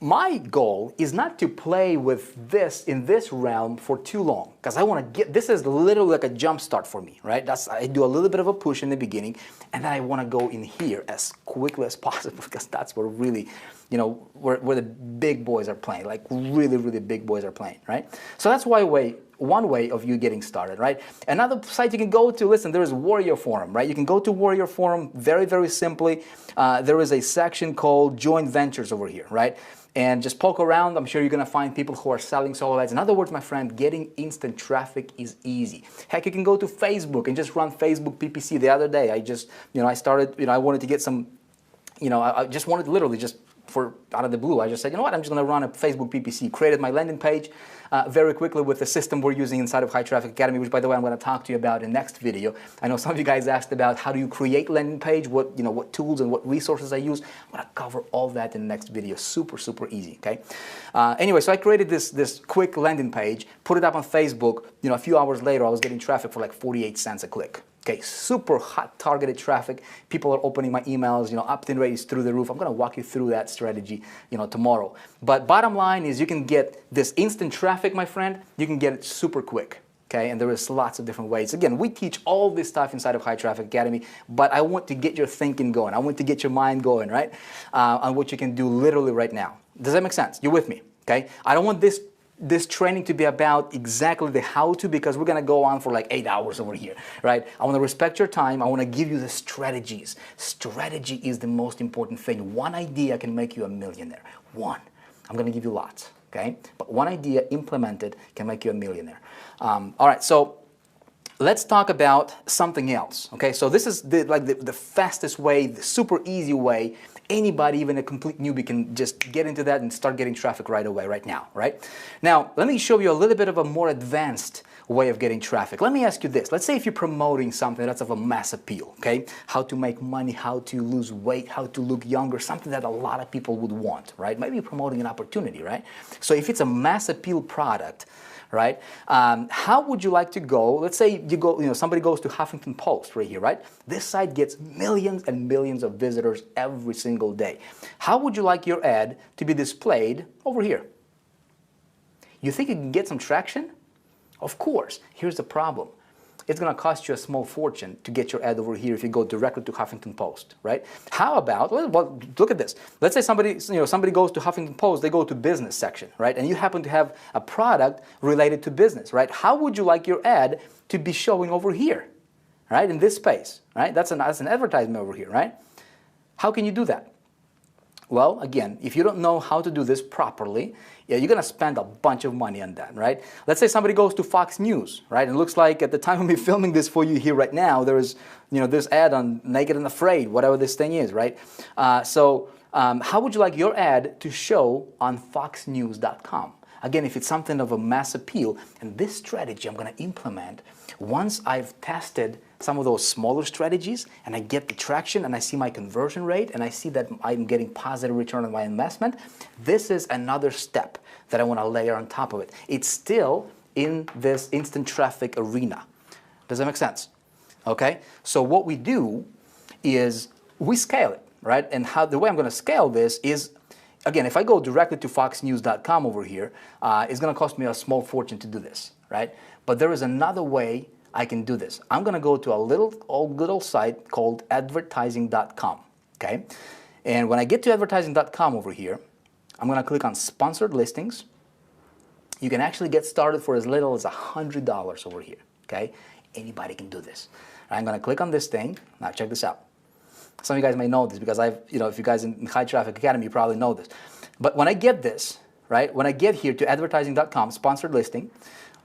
my goal is not to play with this in this realm for too long, because I want to this is literally like a jump start for me, right? I do a little bit of a push in the beginning, and then I want to go in here as quickly as possible, because that's where really, where the big boys are playing, like really, really big boys are playing, right? So that's one way of you getting started, right? Another site you can go to, listen, there is Warrior Forum, right? You can go to Warrior Forum very, very simply. There is a section called Joint Ventures over here, right? And just poke around. I'm sure you're going to find people who are selling solo ads. In other words, my friend, getting instant traffic is easy. Heck, you can go to Facebook and just run Facebook PPC. The other day, I just, I started, I wanted to get some, I just wanted literally just out of the blue, I just said, you know what, I'm just going to run a Facebook PPC. Created my landing page very quickly with the system we're using inside of High Traffic Academy, which, by the way, I'm going to talk to you about in the next video. I know some of you guys asked about how do you create landing page, what tools and what resources I use. I'm going to cover all that in the next video. Super, super easy, okay? Anyway, so I created this quick landing page, put it up on Facebook. A few hours later, I was getting traffic for like 48 cents a click. Okay, super hot targeted traffic. People are opening my emails, opt-in rate is through the roof. I'm going to walk you through that strategy, tomorrow. But bottom line is you can get this instant traffic, my friend. You can get it super quick, okay? And there is lots of different ways. Again, we teach all this stuff inside of High Traffic Academy, but I want to get your thinking going. I want to get your mind going, right? On what you can do literally right now. Does that make sense? You're with me, okay? I don't want this training to be about exactly the how-to, because we're going to go on for like 8 hours over here, right? I want to respect your time. I want to give you the strategies. Strategy is the most important thing. One idea can make you a millionaire. One. I'm going to give you lots, okay? But one idea implemented can make you a millionaire. All right, so let's talk about something else, okay? So this is the fastest way, the super easy way. Anybody, even a complete newbie, can just get into that and start getting traffic right away, right now, right? Now, let me show you a little bit of a more advanced way of getting traffic. Let me ask you this. Let's say if you're promoting something that's of a mass appeal, okay? How to make money, how to lose weight, how to look younger, something that a lot of people would want, right? Maybe you're promoting an opportunity, right? So if it's a mass appeal product, right? How would you like to go? Let's say you go, somebody goes to Huffington Post right here, right? This site gets millions and millions of visitors every single day. How would you like your ad to be displayed over here? You think you can get some traction? Of course. Here's the problem. It's going to cost you a small fortune to get your ad over here if you go directly to Huffington Post, right? How about, well, look at this. Let's say somebody goes to Huffington Post, they go to business section, right? And you happen to have a product related to business, right? How would you like your ad to be showing over here, right? In this space, right? That's an advertisement over here, right? How can you do that? Well, again, if you don't know how to do this properly, yeah, you're going to spend a bunch of money on that, right? Let's say somebody goes to Fox News, right? And it looks like at the time of me filming this for you here right now, there is, this ad on Naked and Afraid, whatever this thing is, right? How would you like your ad to show on foxnews.com? Again, if it's something of a mass appeal, and this strategy I'm going to implement once I've tested some of those smaller strategies and I get the traction and I see my conversion rate and I see that I'm getting positive return on my investment, this is another step that I want to layer on top of it. It's still in this instant traffic arena. Does that make sense? Okay? So what we do is we scale it, right? And the way I'm going to scale this is, again, if I go directly to foxnews.com over here, it's going to cost me a small fortune to do this, right? But there is another way I can do this. I'm going to go to a little site called advertising.com, okay? And when I get to advertising.com over here, I'm going to click on sponsored listings. You can actually get started for as little as $100 over here, okay? Anybody can do this. I'm going to click on this thing. Now check this out. Some of you guys may know this because if you guys in High Traffic Academy, you probably know this. But when I get this, right, when I get here to advertising.com, sponsored listing,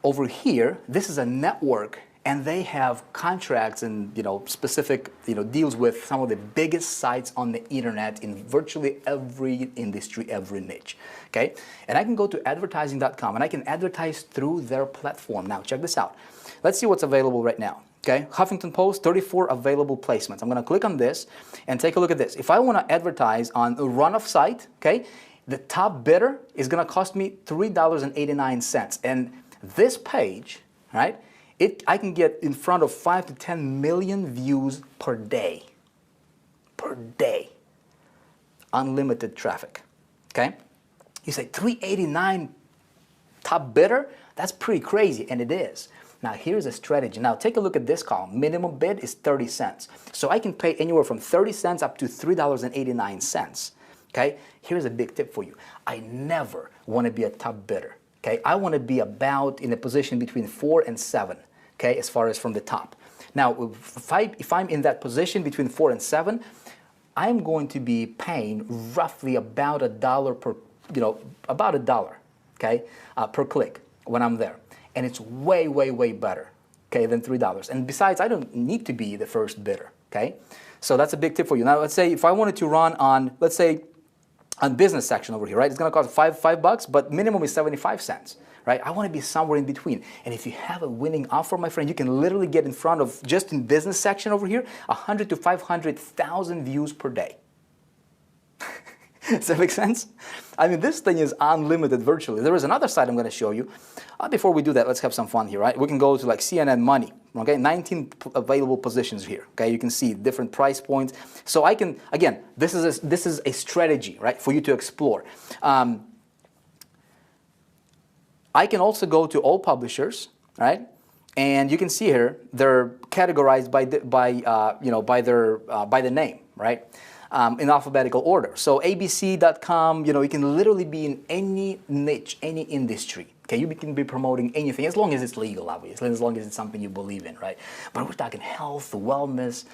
over here, this is a network, and they have contracts and specific deals with some of the biggest sites on the internet in virtually every industry, every niche. Okay, and I can go to advertising.com and I can advertise through their platform. Now check this out. Let's see what's available right now. Okay, Huffington Post, 34 available placements. I'm going to click on this and take a look at this. If I want to advertise on a run-off site, okay, the top bidder is going to cost me $3.89, and this page, right? I can get in front of 5 to 10 million views per day. Per day. Unlimited traffic. Okay? You say $3.89 top bidder? That's pretty crazy, and it is. Now here's a strategy. Now take a look at this column. Minimum bid is 30 cents. So I can pay anywhere from 30 cents up to $3.89. Okay? Here's a big tip for you. I never want to be a top bidder. Okay, I want to be about in a position between 4 and 7, okay, as far as from the top. Now, if I'm in that position between 4 and 7, I'm going to be paying roughly about $1 per, about $1, okay, per click when I'm there. And it's way, way, way better, okay, than $3. And besides, I don't need to be the first bidder, okay? So that's a big tip for you. Now, let's say if I wanted to run on, let's say, on business section over here, right? It's going to cost $5, but minimum is 75 cents, right? I want to be somewhere in between. And if you have a winning offer, my friend, you can literally get in front of, just in business section over here, 100 to 500,000 views per day. Does that make sense? I mean, this thing is unlimited virtually. There is another site I'm going to show you. Before we do that, let's have some fun here, right? We can go to like CNN Money, okay? 19 available positions here, okay? You can see different price points. So I can, again, this is a strategy, right, for you to explore. I can also go to all publishers, right? And you can see here they're categorized by the name, right? In alphabetical order. So abc.com, you can literally be in any niche, any industry. Okay, you can be promoting anything as long as it's legal, obviously, as long as it's something you believe in, right? But we're talking health, wellness,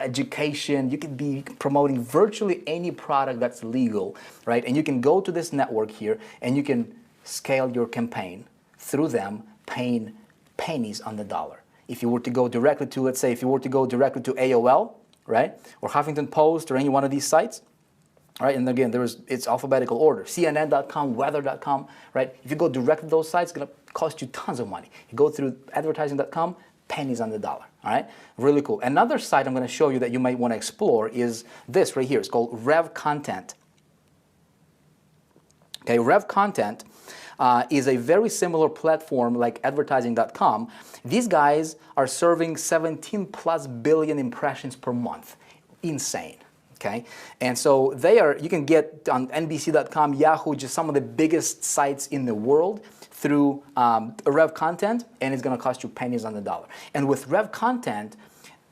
education. You can be promoting virtually any product that's legal, right? And you can go to this network here and you can scale your campaign through them, paying pennies on the dollar. If you were to go directly to, let's say, if you were to go directly to AOL, right, or Huffington Post or any one of these sites, right, and again, it's alphabetical order, CNN.com, weather.com, right, if you go directly to those sites, it's going to cost you tons of money. You go through advertising.com, pennies on the dollar, all right, really cool. Another site I'm going to show you that you might want to explore is this right here. It's called Rev Content. Okay, Rev Content, is a very similar platform like advertising.com. These guys are serving 17 plus billion impressions per month. Insane. Okay, and so you can get on NBC.com, Yahoo, just some of the biggest sites in the world through Rev Content, and it's going to cost you pennies on the dollar. And with Rev Content,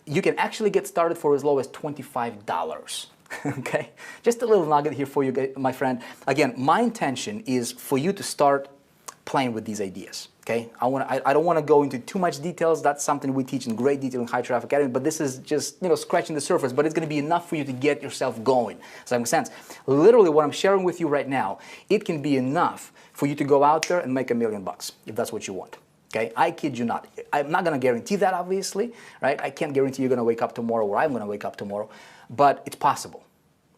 you can actually get started for as low as $25. Okay, just a little nugget here for you, my friend. Again, my intention is for you to start playing with these ideas. Okay, I don't want to go into too much details. That's something we teach in great detail in High Traffic Academy. But this is just scratching the surface. But it's going to be enough for you to get yourself going. Does that make sense? Literally, what I'm sharing with you right now, it can be enough for you to go out there and make $1 million if that's what you want. Okay, I kid you not. I'm not going to guarantee that, obviously, right? I can't guarantee you're going to wake up tomorrow or I'm going to wake up tomorrow, but it's possible.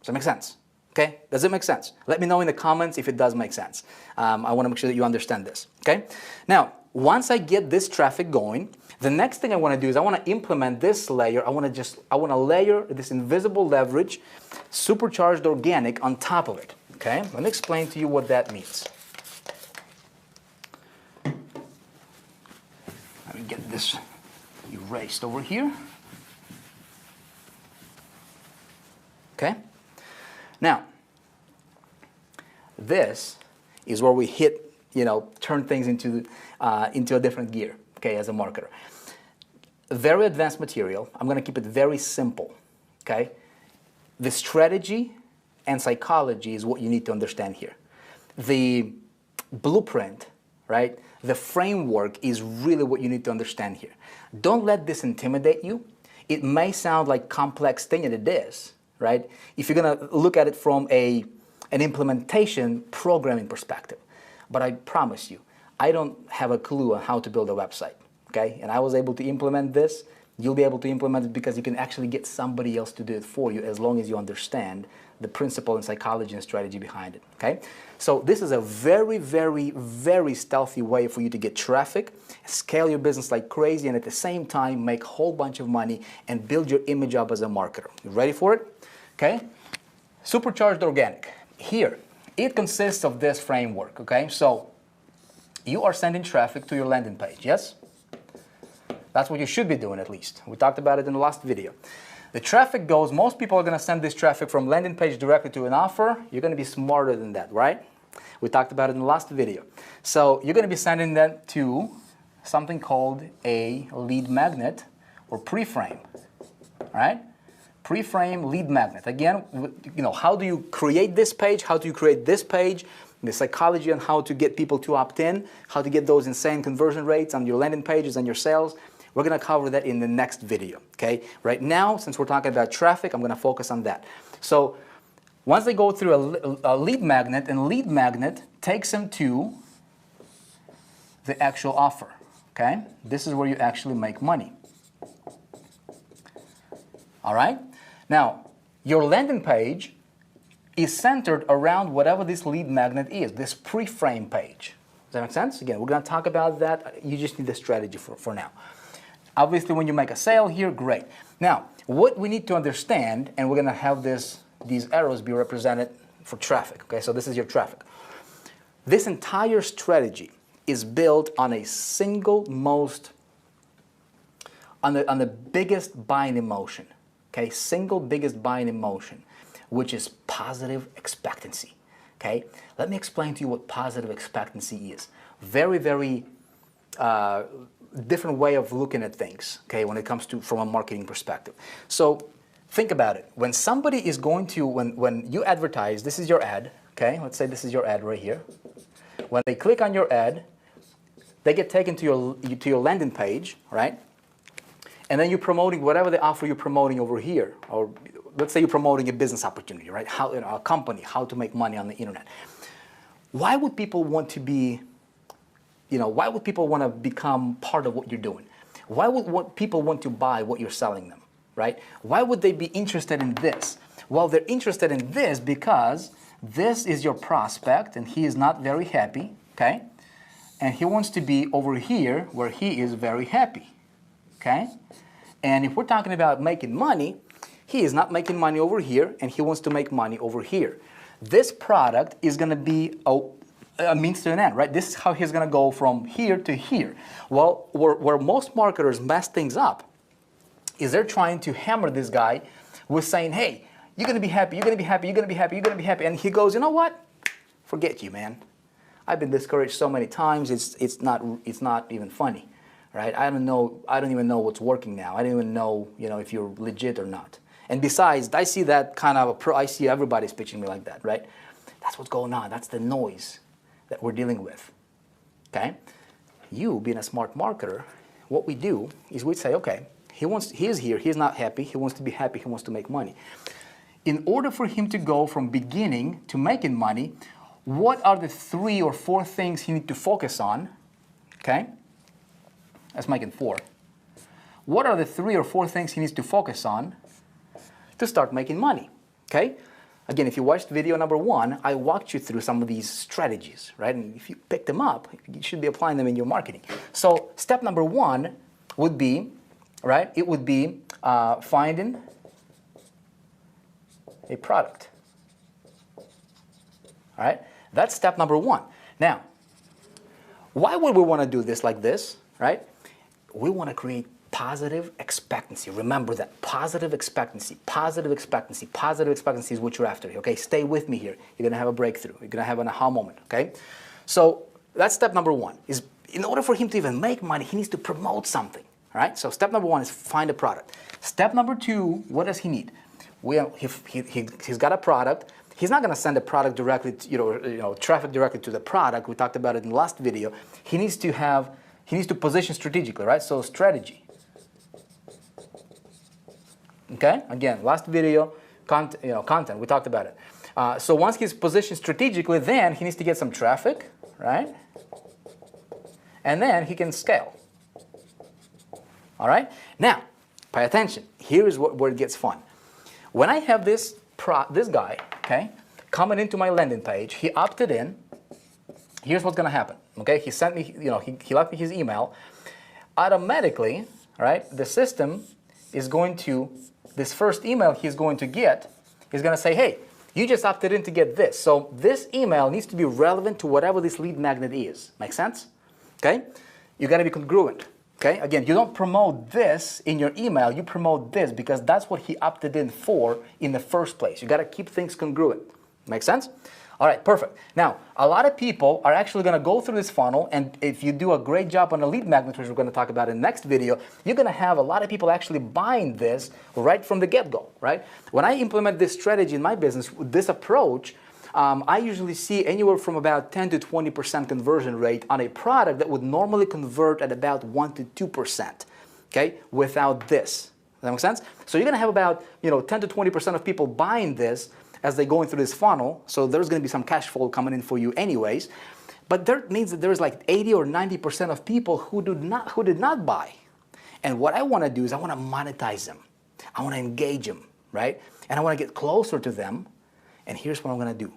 Does that make sense? Okay, does it make sense? Let me know in the comments if it does make sense. I want to make sure that you understand this. Okay, now once I get this traffic going, the next thing I want to do is I want to implement this layer. I want to layer this invisible leverage, supercharged organic on top of it. Okay, let me explain to you what that means. Let me get this erased over here. Okay. Now, this is where we hit, turn things into a different gear, okay, as a marketer. Very advanced material. I'm going to keep it very simple, okay? The strategy and psychology is what you need to understand here. The blueprint, right, the framework is really what you need to understand here. Don't let this intimidate you. It may sound like a complex thing, and it is. Right? If you're going to look at it from an implementation programming perspective. But I promise you, I don't have a clue on how to build a website. Okay? And I was able to implement this. You'll be able to implement it because you can actually get somebody else to do it for you as long as you understand the principle and psychology and strategy behind it. Okay? So this is a very, very, very stealthy way for you to get traffic, scale your business like crazy, and at the same time make a whole bunch of money and build your image up as a marketer. You ready for it? Okay? Supercharged organic. Here, it consists of this framework. Okay? So you are sending traffic to your landing page, yes? That's what you should be doing, at least. We talked about it in the last video. The traffic goes, most people are going to send this traffic from landing page directly to an offer. You're going to be smarter than that, right? We talked about it in the last video. So you're going to be sending that to something called a lead magnet or pre-frame, right? Pre-frame lead magnet. Again, how do you create this page? How do you create this page? The psychology on how to get people to opt in, how to get those insane conversion rates on your landing pages and your sales. We're going to cover that in the next video, okay? Right now, since we're talking about traffic, I'm going to focus on that. So once they go through a lead magnet, and lead magnet takes them to the actual offer, okay? This is where you actually make money. All right? Now, your landing page is centered around whatever this lead magnet is, this pre-frame page. Does that make sense? Again, we're going to talk about that. You just need the strategy for now. Obviously, when you make a sale here, great. Now, what we need to understand, and we're going to have these arrows be represented for traffic. Okay, so this is your traffic. This entire strategy is built on a single on the biggest buying emotion. Okay, single biggest buying emotion, which is positive expectancy. Okay, let me explain to you what positive expectancy is. Very, very different way of looking at things, okay, when it comes to from a marketing perspective. So think about it. When somebody is going to, when you advertise, this is your ad, okay, let's say this is your ad right here. When they click on your ad, they get taken to your landing page, right? And then you're promoting whatever the offer you're promoting over here, or let's say you're promoting a business opportunity, right? How, a company, how to make money on the internet. Why would people want to be, why would people want to become part of what you're doing? Why would people want to buy what you're selling them, right? Why would they be interested in this? Well, they're interested in this because this is your prospect and he is not very happy, okay? And he wants to be over here where he is very happy, okay? And if we're talking about making money, he is not making money over here and he wants to make money over here. This product is going to be a means to an end, right? This is how he's going to go from here to here. Well, where most marketers mess things up is they're trying to hammer this guy with saying, hey, you're going to be happy, you're going to be happy, you're going to be happy, you're going to be happy. And he goes, you know what? Forget you, man. I've been discouraged so many times, it's not even funny, right? I don't even know what's working now. I don't even know, if you're legit or not. And besides, I see that kind of I see everybody's pitching me like that, right? That's what's going on. That's the noise that we're dealing with, okay? You, being a smart marketer, what we do is we say, okay, he is here, he's not happy, he wants to be happy, he wants to make money. In order for him to go from beginning to making money, what are the 3 or 4 things he needs to focus on, okay? Let's make it 4. What are the 3 or 4 things he needs to focus on to start making money, okay? Again, if you watched video number 1, I walked you through some of these strategies, right? And if you pick them up, you should be applying them in your marketing. So step number 1 would be, right? It would be finding a product, all right? That's step number 1. Now, why would we want to do this like this, right? We want to create positive expectancy. Remember that, positive expectancy, positive expectancy, positive expectancy is what you're after, okay? Stay with me here. You're going to have a breakthrough. You're going to have an aha moment, okay? So that's step number 1, is in order for him to even make money, he needs to promote something, all right? So step number 1 is find a product. Step number 2, what does he need? He's got a product. He's not going to send a product directly, to, traffic directly to the product. We talked about it in the last video. He needs to position strategically, right? So strategy. Okay, again, last video, content, we talked about it. So once he's positioned strategically, then he needs to get some traffic, right? And then he can scale. All right? Now, pay attention. Here is where it gets fun. When I have this guy, okay, coming into my landing page, he opted in. Here's what's going to happen, okay? He sent me, he left me his email. Automatically, right, the system is going to, this first email he's going to get, he's going to say, hey, you just opted in to get this. So this email needs to be relevant to whatever this lead magnet is. Make sense? Okay? You got to be congruent. Okay? Again, you don't promote this in your email, you promote this because that's what he opted in for in the first place. You got to keep things congruent. Make sense? All right, perfect. Now, a lot of people are actually going to go through this funnel, and if you do a great job on the lead magnet, which we're going to talk about in the next video, you're going to have a lot of people actually buying this right from the get-go, right? When I implement this strategy in my business, this approach, I usually see anywhere from about 10 to 20% conversion rate on a product that would normally convert at about 1 to 2%, okay, without this. Does that make sense? So you're going to have about 10 to 20% of people buying this as they're going through this funnel, so there's going to be some cash flow coming in for you anyways. But that means that there's like 80 or 90% of people who did not buy. And what I want to do is I want to monetize them. I want to engage them, right? And I want to get closer to them. And here's what I'm going to do.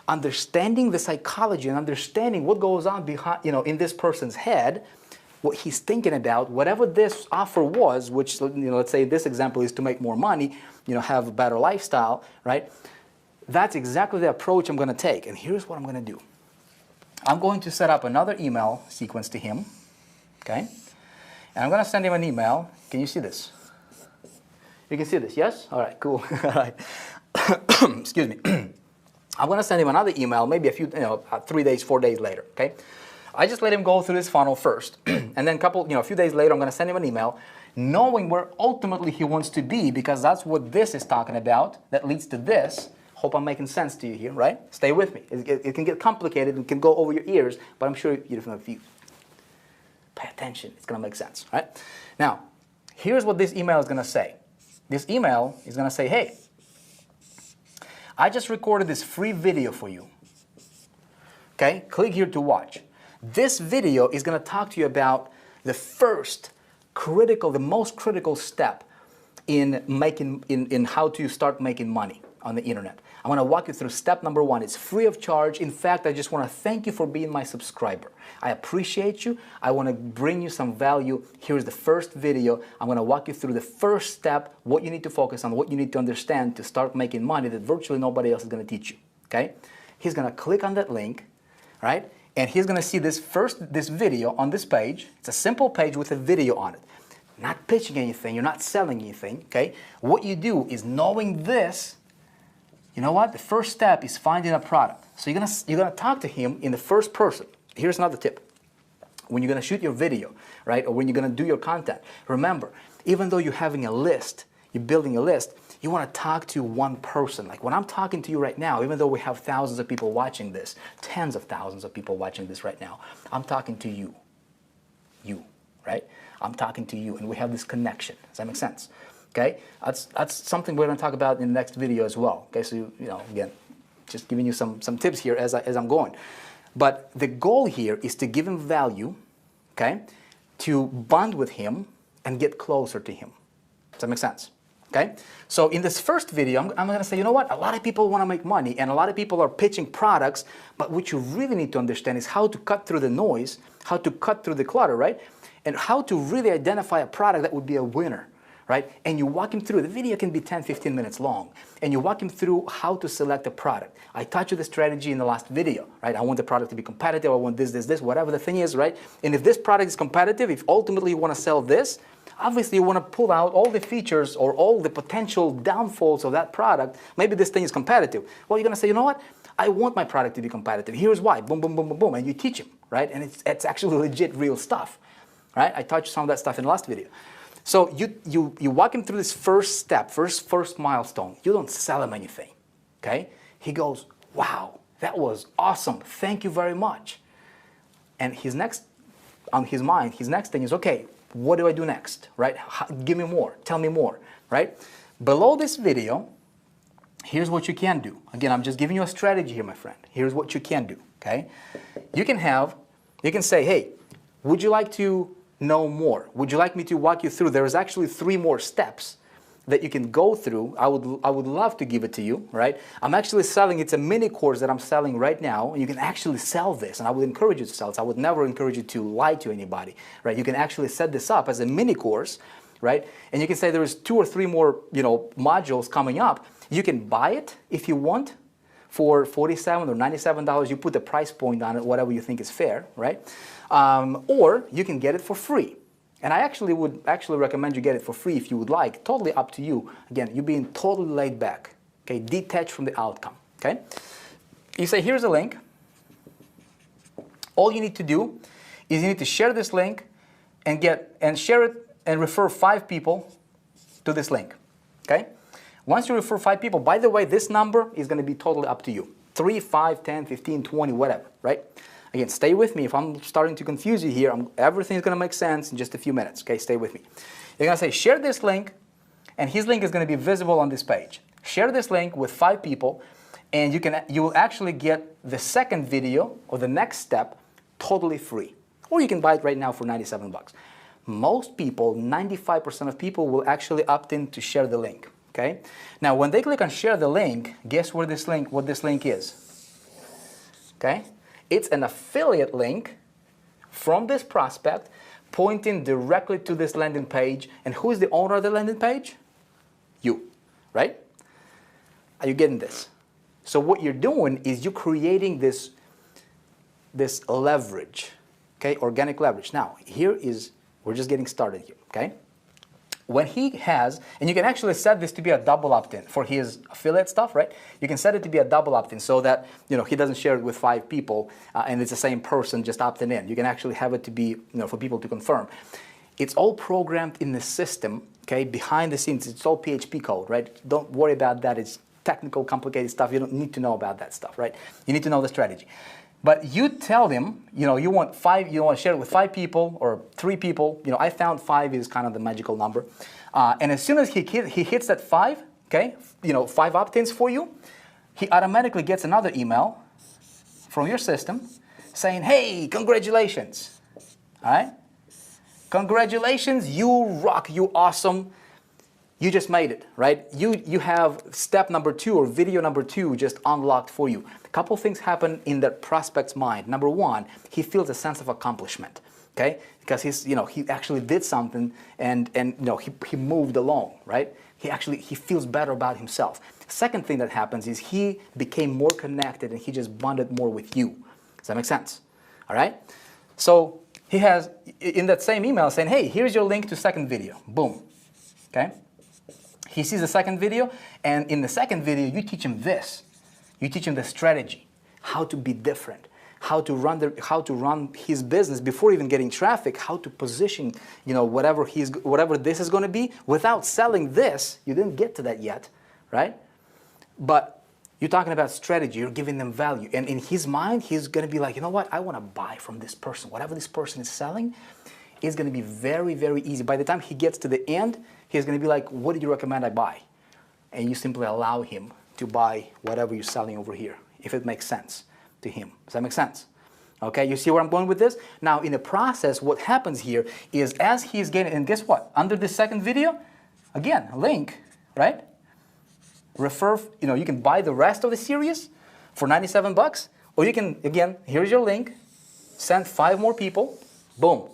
Understanding the psychology and understanding what goes on behind, in this person's head, what he's thinking about, whatever this offer was, which, let's say this example is to make more money, have a better lifestyle, right? That's exactly the approach I'm going to take. And here's what I'm going to do. I'm going to set up another email sequence to him, okay? And I'm going to send him an email. Can you see this? You can see this, yes? All right, cool. All right. Excuse me. I'm going to send him another email, maybe a few, 3 days, 4 days later, okay? I just let him go through this funnel first. And then a few days later, I'm going to send him an email knowing where ultimately he wants to be, because that's what this is talking about that leads to this. Hope I'm making sense to you here, right? Stay with me. It can get complicated. It can go over your ears, but I'm sure if you pay attention, it's going to make sense, right? Now, here's what this email is going to say. This email is going to say, hey, I just recorded this free video for you. Okay? Click here to watch. This video is going to talk to you about the the most critical step in how to start making money on the internet. I'm going to walk you through step number 1. It's free of charge. In fact, I just want to thank you for being my subscriber. I appreciate you. I want to bring you some value. Here's the first video. I'm going to walk you through the first step, what you need to focus on, what you need to understand to start making money that virtually nobody else is going to teach you. Okay? He's going to click on that link. right? And he's gonna see this video on this page. It's a simple page with a video on it. Not pitching anything, you're not selling anything, okay? What you do is knowing this, you know what? The first step is finding a product. So you're gonna talk to him in the first person. Here's another tip. When you're gonna shoot your video, right? Or when you're gonna do your content, remember, even though you're having a list, you're building a list, you wanna talk to one person. Like when I'm talking to you right now, even though we have thousands of people watching this, tens of thousands of people watching this right now, I'm talking to you. You, right? I'm talking to you and we have this connection. Does that make sense? Okay? That's something we're gonna talk about in the next video as well. Okay, so you know, again, just giving you some tips here as I'm going. But the goal here is to give him value, okay? To bond with him and get closer to him. Does that make sense? Okay? So in this first video, I'm going to say, you know what? A lot of people want to make money and a lot of people are pitching products, but what you really need to understand is how to cut through the noise, how to cut through the clutter, right? And how to really identify a product that would be a winner, right? And you walk him through. The video can be 10, 15 minutes long. And you walk him through how to select a product. I taught you the strategy in the last video, right? I want the product to be competitive. I want this, whatever the thing is, right? And if this product is competitive, if ultimately you want to sell this, obviously you want to pull out all the features or all the potential downfalls of that product. Maybe this thing is competitive. Well, you're going to say, you know what? I want my product to be competitive. Here's why. Boom, boom, boom, boom, boom. And you teach him, right? And it's actually legit, real stuff, right? I taught you some of that stuff in the last video. So you walk him through this first step, first milestone. You don't sell him anything, okay? He goes, wow, that was awesome. Thank you very much. And his next, on his mind, his next thing is, okay, what do I do next, right? Give me more, tell me more, right? Below this video, here's what you can do. Again, I'm just giving you a strategy here, my friend. Here's what you can do, okay? You can say, hey, would you like to know more? Would you like me to walk you through? There's actually 3 more steps that you can go through. I would love to give it to you, right? I'm actually selling, it's a mini course that I'm selling right now, and you can actually sell this, and I would encourage you to sell it. I would never encourage you to lie to anybody, right? You can actually set this up as a mini course, right? And you can say there's 2 or 3 more, you know, modules coming up. You can buy it if you want for $47 or $97. You put the price point on it, whatever you think is fair, right? Or you can get it for free. And I would recommend you get it for free if you would like. Totally up to you. Again, you're being totally laid back, okay? Detached from the outcome, okay? You say, here's a link. All you need to do is you need to share this link and share it and refer 5 people to this link, okay? Once you refer 5 people, by the way, this number is going to be totally up to you. 3, 5, 10, 15, 20, whatever, right? Again, stay with me. If I'm starting to confuse you here, everything is going to make sense in just a few minutes, okay? Stay with me. You're going to say, share this link, and his link is going to be visible on this page. Share this link with 5 people, and you will actually get the second video or the next step totally free. Or you can buy it right now for 97 bucks. Most people, 95% of people will actually opt in to share the link, okay? Now, when they click on share the link, guess what this link is, okay? It's an affiliate link from this prospect pointing directly to this landing page. And who is the owner of the landing page? You, right? Are you getting this? So what you're doing is you're creating this leverage, okay? Organic leverage. Now, we're just getting started here, okay? When he has, and you can actually set this to be a double opt-in for his affiliate stuff, right? You can set it to be a double opt-in so that, you know, he doesn't share it with 5 people and it's the same person just opting in. You can actually have it to be, you know, for people to confirm. It's all programmed in the system, okay? Behind the scenes, it's all PHP code, right? Don't worry about that. It's technical, complicated stuff. You don't need to know about that stuff, right? You need to know the strategy. But you tell them, you know, you want to share it with 5 people or 3 people. You know, I found 5 is kind of the magical number. And as soon as he hits that 5, okay, you know, 5 opt-ins for you, he automatically gets another email from your system saying, hey, congratulations, all right? Congratulations, you rock, you awesome. You just made it, right? You have step number 2 or video number 2 just unlocked for you. A couple things happen in that prospect's mind. Number 1, he feels a sense of accomplishment, okay? Because he actually did something and you know, he moved along, right? He feels better about himself. Second thing that happens is he became more connected and he just bonded more with you. Does that make sense? All right? So he has, in that same email, saying, hey, here's your link to second video. Boom. Okay? He sees the second video, and in the second video, you teach him this. You teach him the strategy, how to be different, how to run his business before even getting traffic, how to position, you know, whatever this is going to be without selling this. You didn't get to that yet, right? But you're talking about strategy. You're giving them value, and in his mind, he's going to be like, you know what? I want to buy from this person. Whatever this person is selling is going to be very, very easy. By the time he gets to the end, he's going to be like, what do you recommend I buy? And you simply allow him to buy whatever you're selling over here, if it makes sense to him. Does that make sense? Okay, you see where I'm going with this? Now, in the process, what happens here is as he's getting, and guess what? Under this second video, again, link, right? Refer, you know, you can buy the rest of the series for 97 bucks, or you can, again, here's your link, send 5 more people, boom.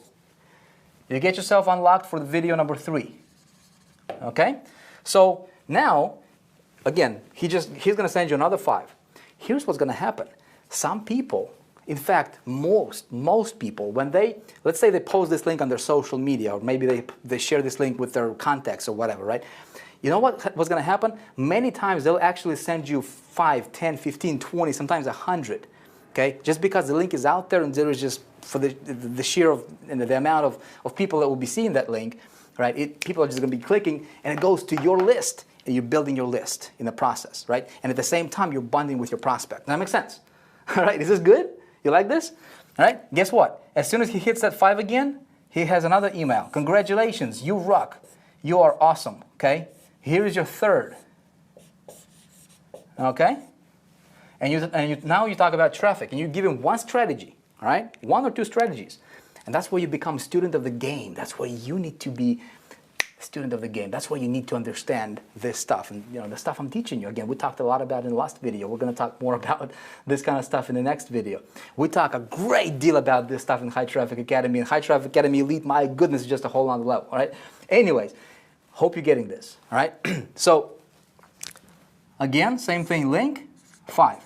You get yourself unlocked for the video number 3. Okay? So now, again, he's going to send you another 5. Here's what's going to happen. Some people, in fact, most people, when let's say they post this link on their social media, or maybe they share this link with their contacts or whatever, right? You know what's going to happen? Many times they'll actually send you 5, 10, 15, 20, sometimes 100. Okay? Just because the link is out there and there is just for the sheer of and the amount of people that will be seeing that link, right? People are just going to be clicking, and it goes to your list, and you're building your list in the process, right? And at the same time, you're bonding with your prospect. Does that make sense? All right, is this good? You like this? All right, guess what? As soon as he hits that 5 again, he has another email. Congratulations, you rock. You are awesome, okay? Here is your 3rd, okay? And now you talk about traffic, and you give him one strategy, all right? 1 or 2 strategies. And that's where you become a student of the game. That's where you need to be a student of the game. That's where you need to understand this stuff. And you know, the stuff I'm teaching you, again, we talked a lot about in the last video. We're going to talk more about this kind of stuff in the next video. We talk a great deal about this stuff in High Traffic Academy. And High Traffic Academy Elite, my goodness, is just a whole other level, all right? Anyways, hope you're getting this, all right? So, again, same thing, link, 5.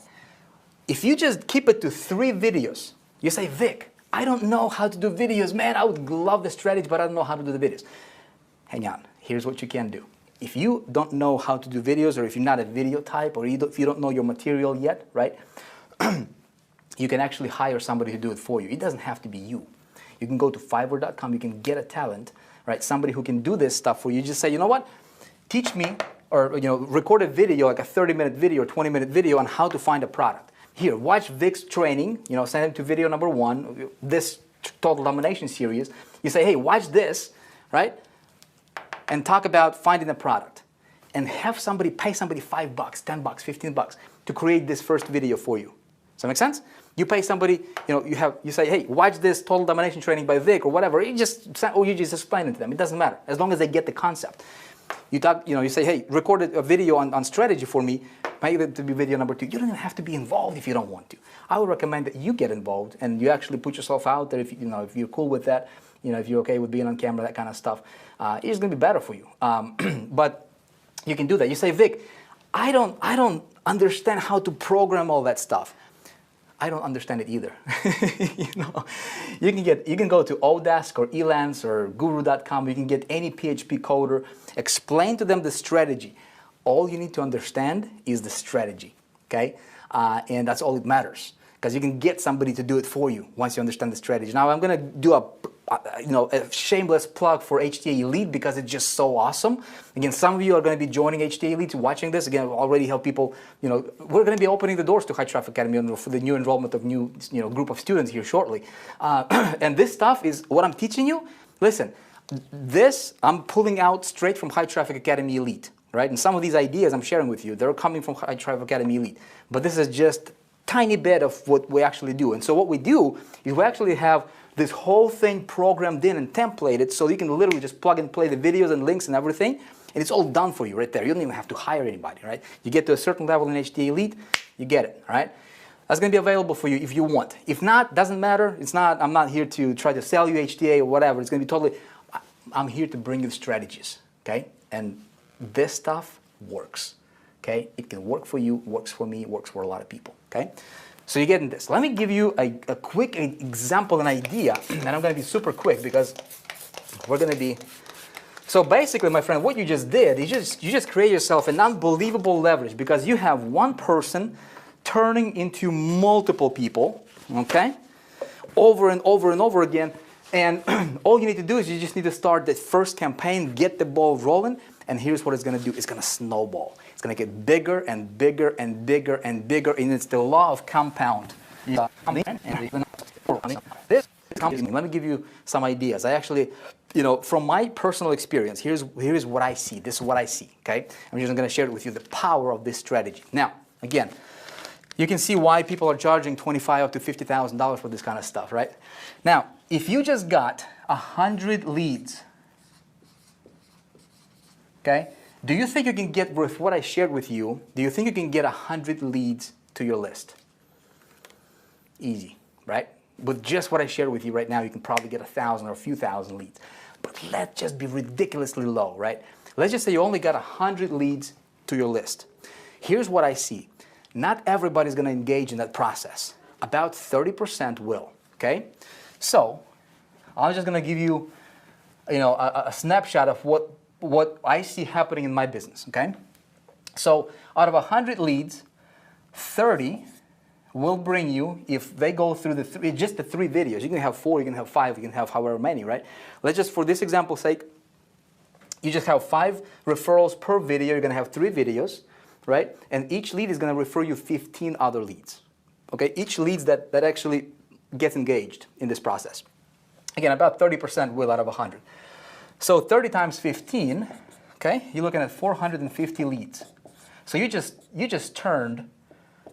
If you just keep it to 3 videos, you say, Vic, I don't know how to do videos, man. I would love the strategy, but I don't know how to do the videos. Hang on. Here's what you can do. If you don't know how to do videos, or if you're not a video type, or if you don't know your material yet, right, you can actually hire somebody to do it for you. It doesn't have to be you. You can go to Fiverr.com. You can get a talent, right, somebody who can do this stuff for you. You just say, you know what, teach me, or you know, record a video, like a 30-minute video or 20-minute video on how to find a product. Here, watch Vick's training, you know, send him to video number 1, this Total Domination series. You say, hey, watch this, right? And talk about finding a product. And have somebody, pay somebody $5, $10, $15 to create this first video for you. Does that make sense? You pay somebody, you know, you say, hey, watch this Total Domination training by Vick or whatever. You just explain it to them. It doesn't matter, as long as they get the concept. You talk, you know, you say, hey, record a video on strategy for me. Make it to be video number 2. You don't even have to be involved if you don't want to. I would recommend that you get involved and you actually put yourself out there. If you know, if you're cool with that, you know, if you're okay with being on camera, that kind of stuff, it's going to be better for you. But you can do that. You say, Vic, I don't understand how to program all that stuff. I don't understand it either. You know, you can go to Odesk or Elance or Guru.com. You can get any PHP coder. Explain to them the strategy. All you need to understand is the strategy, okay? And that's all that matters, because you can get somebody to do it for you once you understand the strategy. Now I'm going to do a shameless plug for HTA Elite because it's just so awesome. Again, some of you are going to be joining HTA Elite, watching this. Again, already help people. You know, we're going to be opening the doors to High Traffic Academy for the new enrollment of new, you know, group of students here shortly. And this stuff is what I'm teaching you. Listen, this I'm pulling out straight from High Traffic Academy Elite. Right? And some of these ideas I'm sharing with you, they're coming from High Traffic Academy Elite. But this is just a tiny bit of what we actually do. And so what we do is we actually have this whole thing programmed in and templated, so you can literally just plug and play the videos and links and everything, and it's all done for you right there. You don't even have to hire anybody, right? You get to a certain level in HTA Elite, you get it, all right? That's going to be available for you if you want. If not, doesn't matter. It's not. I'm not here to try to sell you HTA or whatever. It's going to be totally. I'm here to bring you the strategies, okay? And this stuff works, okay? It can work for you, works for me, works for a lot of people. okay? So you're getting this. Let me give you a quick example, an idea, and I'm going to be super quick because we're going to be... So basically, my friend, what you just did is you just create yourself an unbelievable leverage because you have one person turning into multiple people, okay? Over and over and over again. And all you need to do is you just need to start the first campaign, get the ball rolling, and here's what it's going to do. It's going to snowball. It's going to get bigger and bigger and bigger and bigger, and it's the law of compound. Let me give you some ideas. I actually, you know, from my personal experience, here's what I see. This is what I see, okay? I'm just going to share it with you, the power of this strategy. Now, again, you can see why people are charging $25,000 up to $50,000 for this kind of stuff, right? Now, if you just got 100 leads, okay, do you think you can get, with what I shared with you, do you think you can get 100 leads to your list? Easy, right? With just what I shared with you right now, you can probably get 1,000 or a few thousand leads. But let's just be ridiculously low, right? Let's just say you only got 100 leads to your list. Here's what I see. Not everybody's going to engage in that process. About 30% will, okay? So, I'm just going to give you, you know, a snapshot of what I see happening in my business, okay? So, out of 100 leads, 30 will bring you, if they go through just the 3 videos, you can have 4, you can have 5, you can have however many, right? Let's just, for this example's sake, you just have 5 referrals per video, you're going to have 3 videos, right? And each lead is going to refer you 15 other leads, okay? Each leads that actually gets engaged in this process. Again, about 30% will out of 100. So 30 times 15, okay, you're looking at 450 leads. So you just turned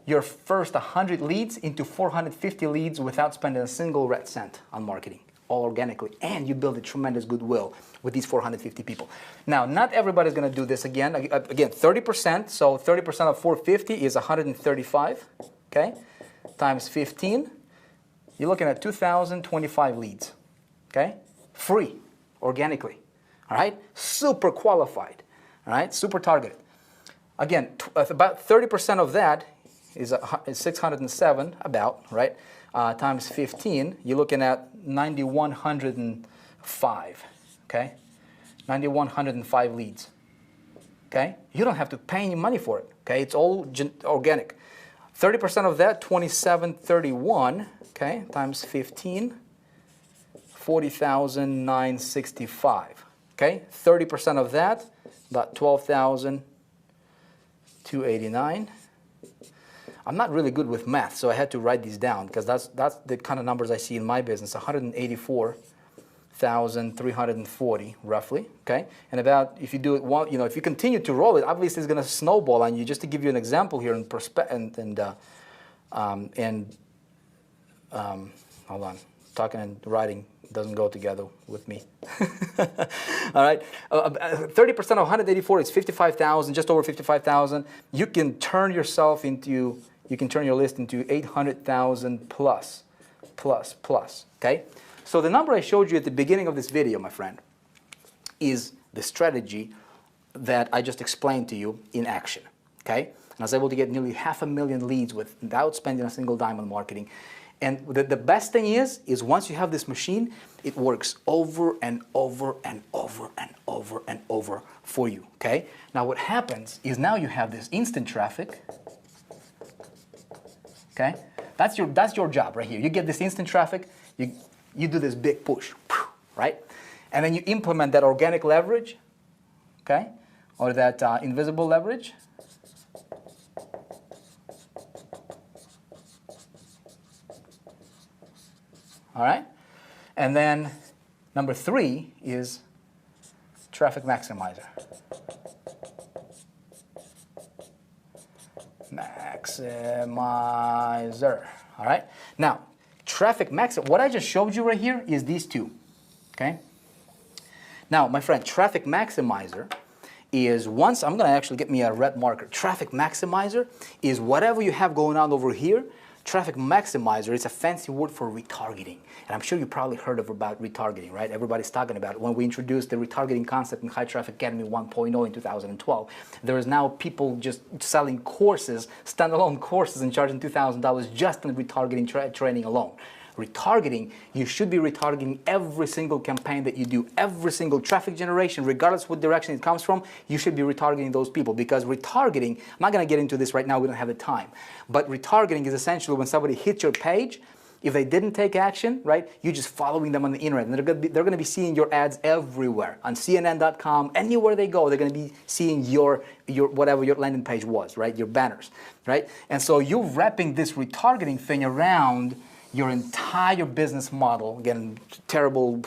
your first 100 leads into 450 leads without spending a single red cent on marketing, all organically. And you build a tremendous goodwill with these 450 people. Now, not everybody's going to do this again. Again, 30%, so 30% of 450 is 135, okay, times 15. You're looking at 2,025 leads, okay, free, organically, all right, super qualified, all right, super targeted. Again, about 30% of that is 607, about, right, times 15, you're looking at 9,105, okay, 9,105 leads, okay. You don't have to pay any money for it, okay, it's all organic. 30% of that, 2731, okay, times 15, 40,965, okay. 30% of that, about 12,289. I'm not really good with math, so I had to write these down because that's the kind of numbers I see in my business. 184,340 roughly, okay. And about, if you do it, you know, if you continue to roll it, obviously it's going to snowball on you. Just to give you an example here, hold on, talking and writing doesn't go together with me. All right, 30% of 184 is 55,000, just over 55,000. You can turn yourself into, you can turn your list into 800,000 plus, okay? So the number I showed you at the beginning of this video, my friend, is the strategy that I just explained to you in action, okay? And I was able to get nearly 500,000 leads without spending a single dime on marketing. And the best thing is once you have this machine, it works over and over and over and over and over for you, okay? Now what happens is now you have this instant traffic, okay? That's your job right here. You get this instant traffic, you do this big push, right? And then you implement that organic leverage, okay? Or that invisible leverage. All right? And then number 3 is traffic maximizer. Maximizer. All right? Now, traffic maximizer, what I just showed you right here is these 2. Okay? Now, my friend, traffic maximizer is once, I'm going to actually get me a red marker. Traffic maximizer is whatever you have going on over here, traffic maximizer is a fancy word for retargeting. And I'm sure you probably heard about retargeting, right? Everybody's talking about it. When we introduced the retargeting concept in High Traffic Academy 1.0 in 2012, there is now people just selling courses, standalone courses, and charging $2,000 just on retargeting training alone. Retargeting, you should be retargeting every single campaign that you do, every single traffic generation, regardless what direction it comes from, you should be retargeting those people, because retargeting, I'm not going to get into this right now, we don't have the time, but retargeting is essentially when somebody hits your page, if they didn't take action, right, you're just following them on the internet, and they're going to be seeing your ads everywhere, on CNN.com, anywhere they go, they're going to be seeing your whatever your landing page was, right, your banners, right, and so you're wrapping this retargeting thing around your entire business model. Again, terrible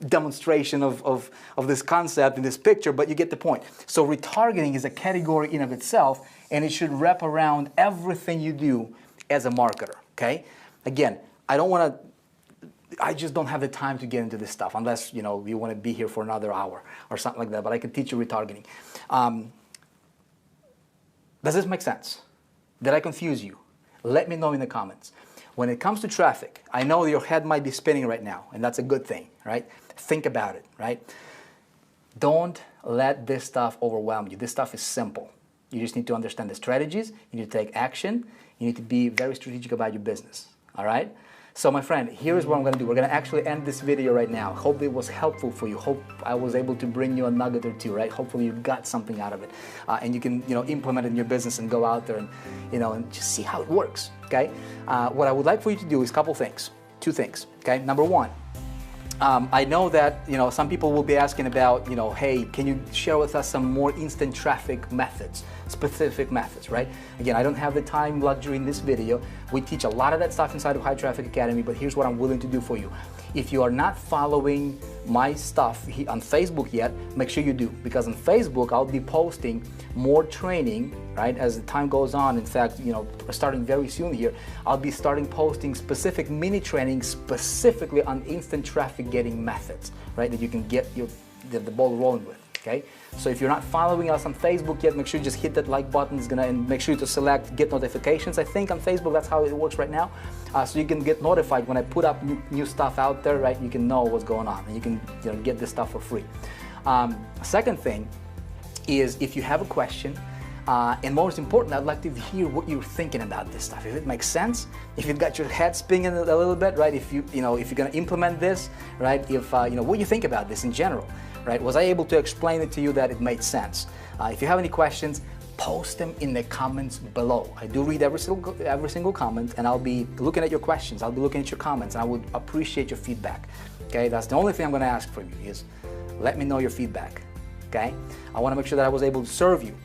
demonstration of this concept in this picture, but you get the point. So retargeting is a category in of itself, and it should wrap around everything you do as a marketer, okay? Again, I just don't have the time to get into this stuff unless, you want to be here for another hour or something like that, but I can teach you retargeting. Does this make sense? Did I confuse you? Let me know in the comments. When it comes to traffic, I know your head might be spinning right now, and that's a good thing, right? Think about it, right? Don't let this stuff overwhelm you. This stuff is simple. You just need to understand the strategies, you need to take action, you need to be very strategic about your business, all right? So my friend, here is what I'm going to do. We're going to actually end this video right now. Hope it was helpful for you. Hope I was able to bring you a nugget or two, right? Hopefully you got something out of it. And you can, implement it in your business and go out there and, and just see how it works, okay? What I would like for you to do is a couple things, two things, okay? Number one, I know that, some people will be asking about, hey, can you share with us some more instant traffic methods, specific methods, right? Again, I don't have the time luxury in this video. We teach a lot of that stuff inside of High Traffic Academy, but here's what I'm willing to do for you. If you are not following my stuff on Facebook yet, make sure you do, because on Facebook, I'll be posting more training, right, as the time goes on. In fact, starting very soon here, I'll be starting posting specific mini trainings specifically on instant traffic getting methods, right, that you can get the ball rolling with, okay? So if you're not following us on Facebook yet, make sure you just hit that like button, and make sure to select get notifications. I think on Facebook, that's how it works right now. So you can get notified when I put up new stuff out there, right? You can know what's going on, and you can get this stuff for free. Second thing is, if you have a question, and most important, I'd like to hear what you're thinking about this stuff. If it makes sense, if you've got your head spinning a little bit, right? If if you're going to implement this, right? If what do you think about this in general, right? Was I able to explain it to you that it made sense? If you have any questions, post them in the comments below. I do read every single comment, and I'll be looking at your questions. I'll be looking at your comments, and I would appreciate your feedback. Okay, that's the only thing I'm going to ask from you is let me know your feedback. Okay, I want to make sure that I was able to serve you.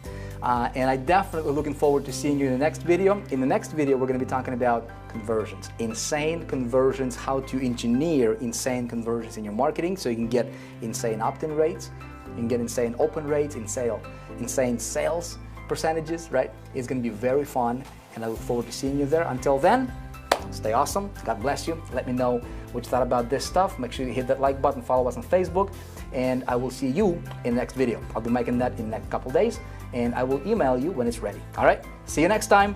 And I definitely looking forward to seeing you in the next video. In the next video, we're going to be talking about conversions, insane conversions, how to engineer insane conversions in your marketing so you can get insane opt-in rates, you can get insane open rates, insane sales percentages, right? It's going to be very fun, and I look forward to seeing you there. Until then, stay awesome. God bless you. Let me know what you thought about this stuff. Make sure you hit that like button, follow us on Facebook, and I will see you in the next video. I'll be making that in the next couple days, and I will email you when it's ready. All right? See you next time.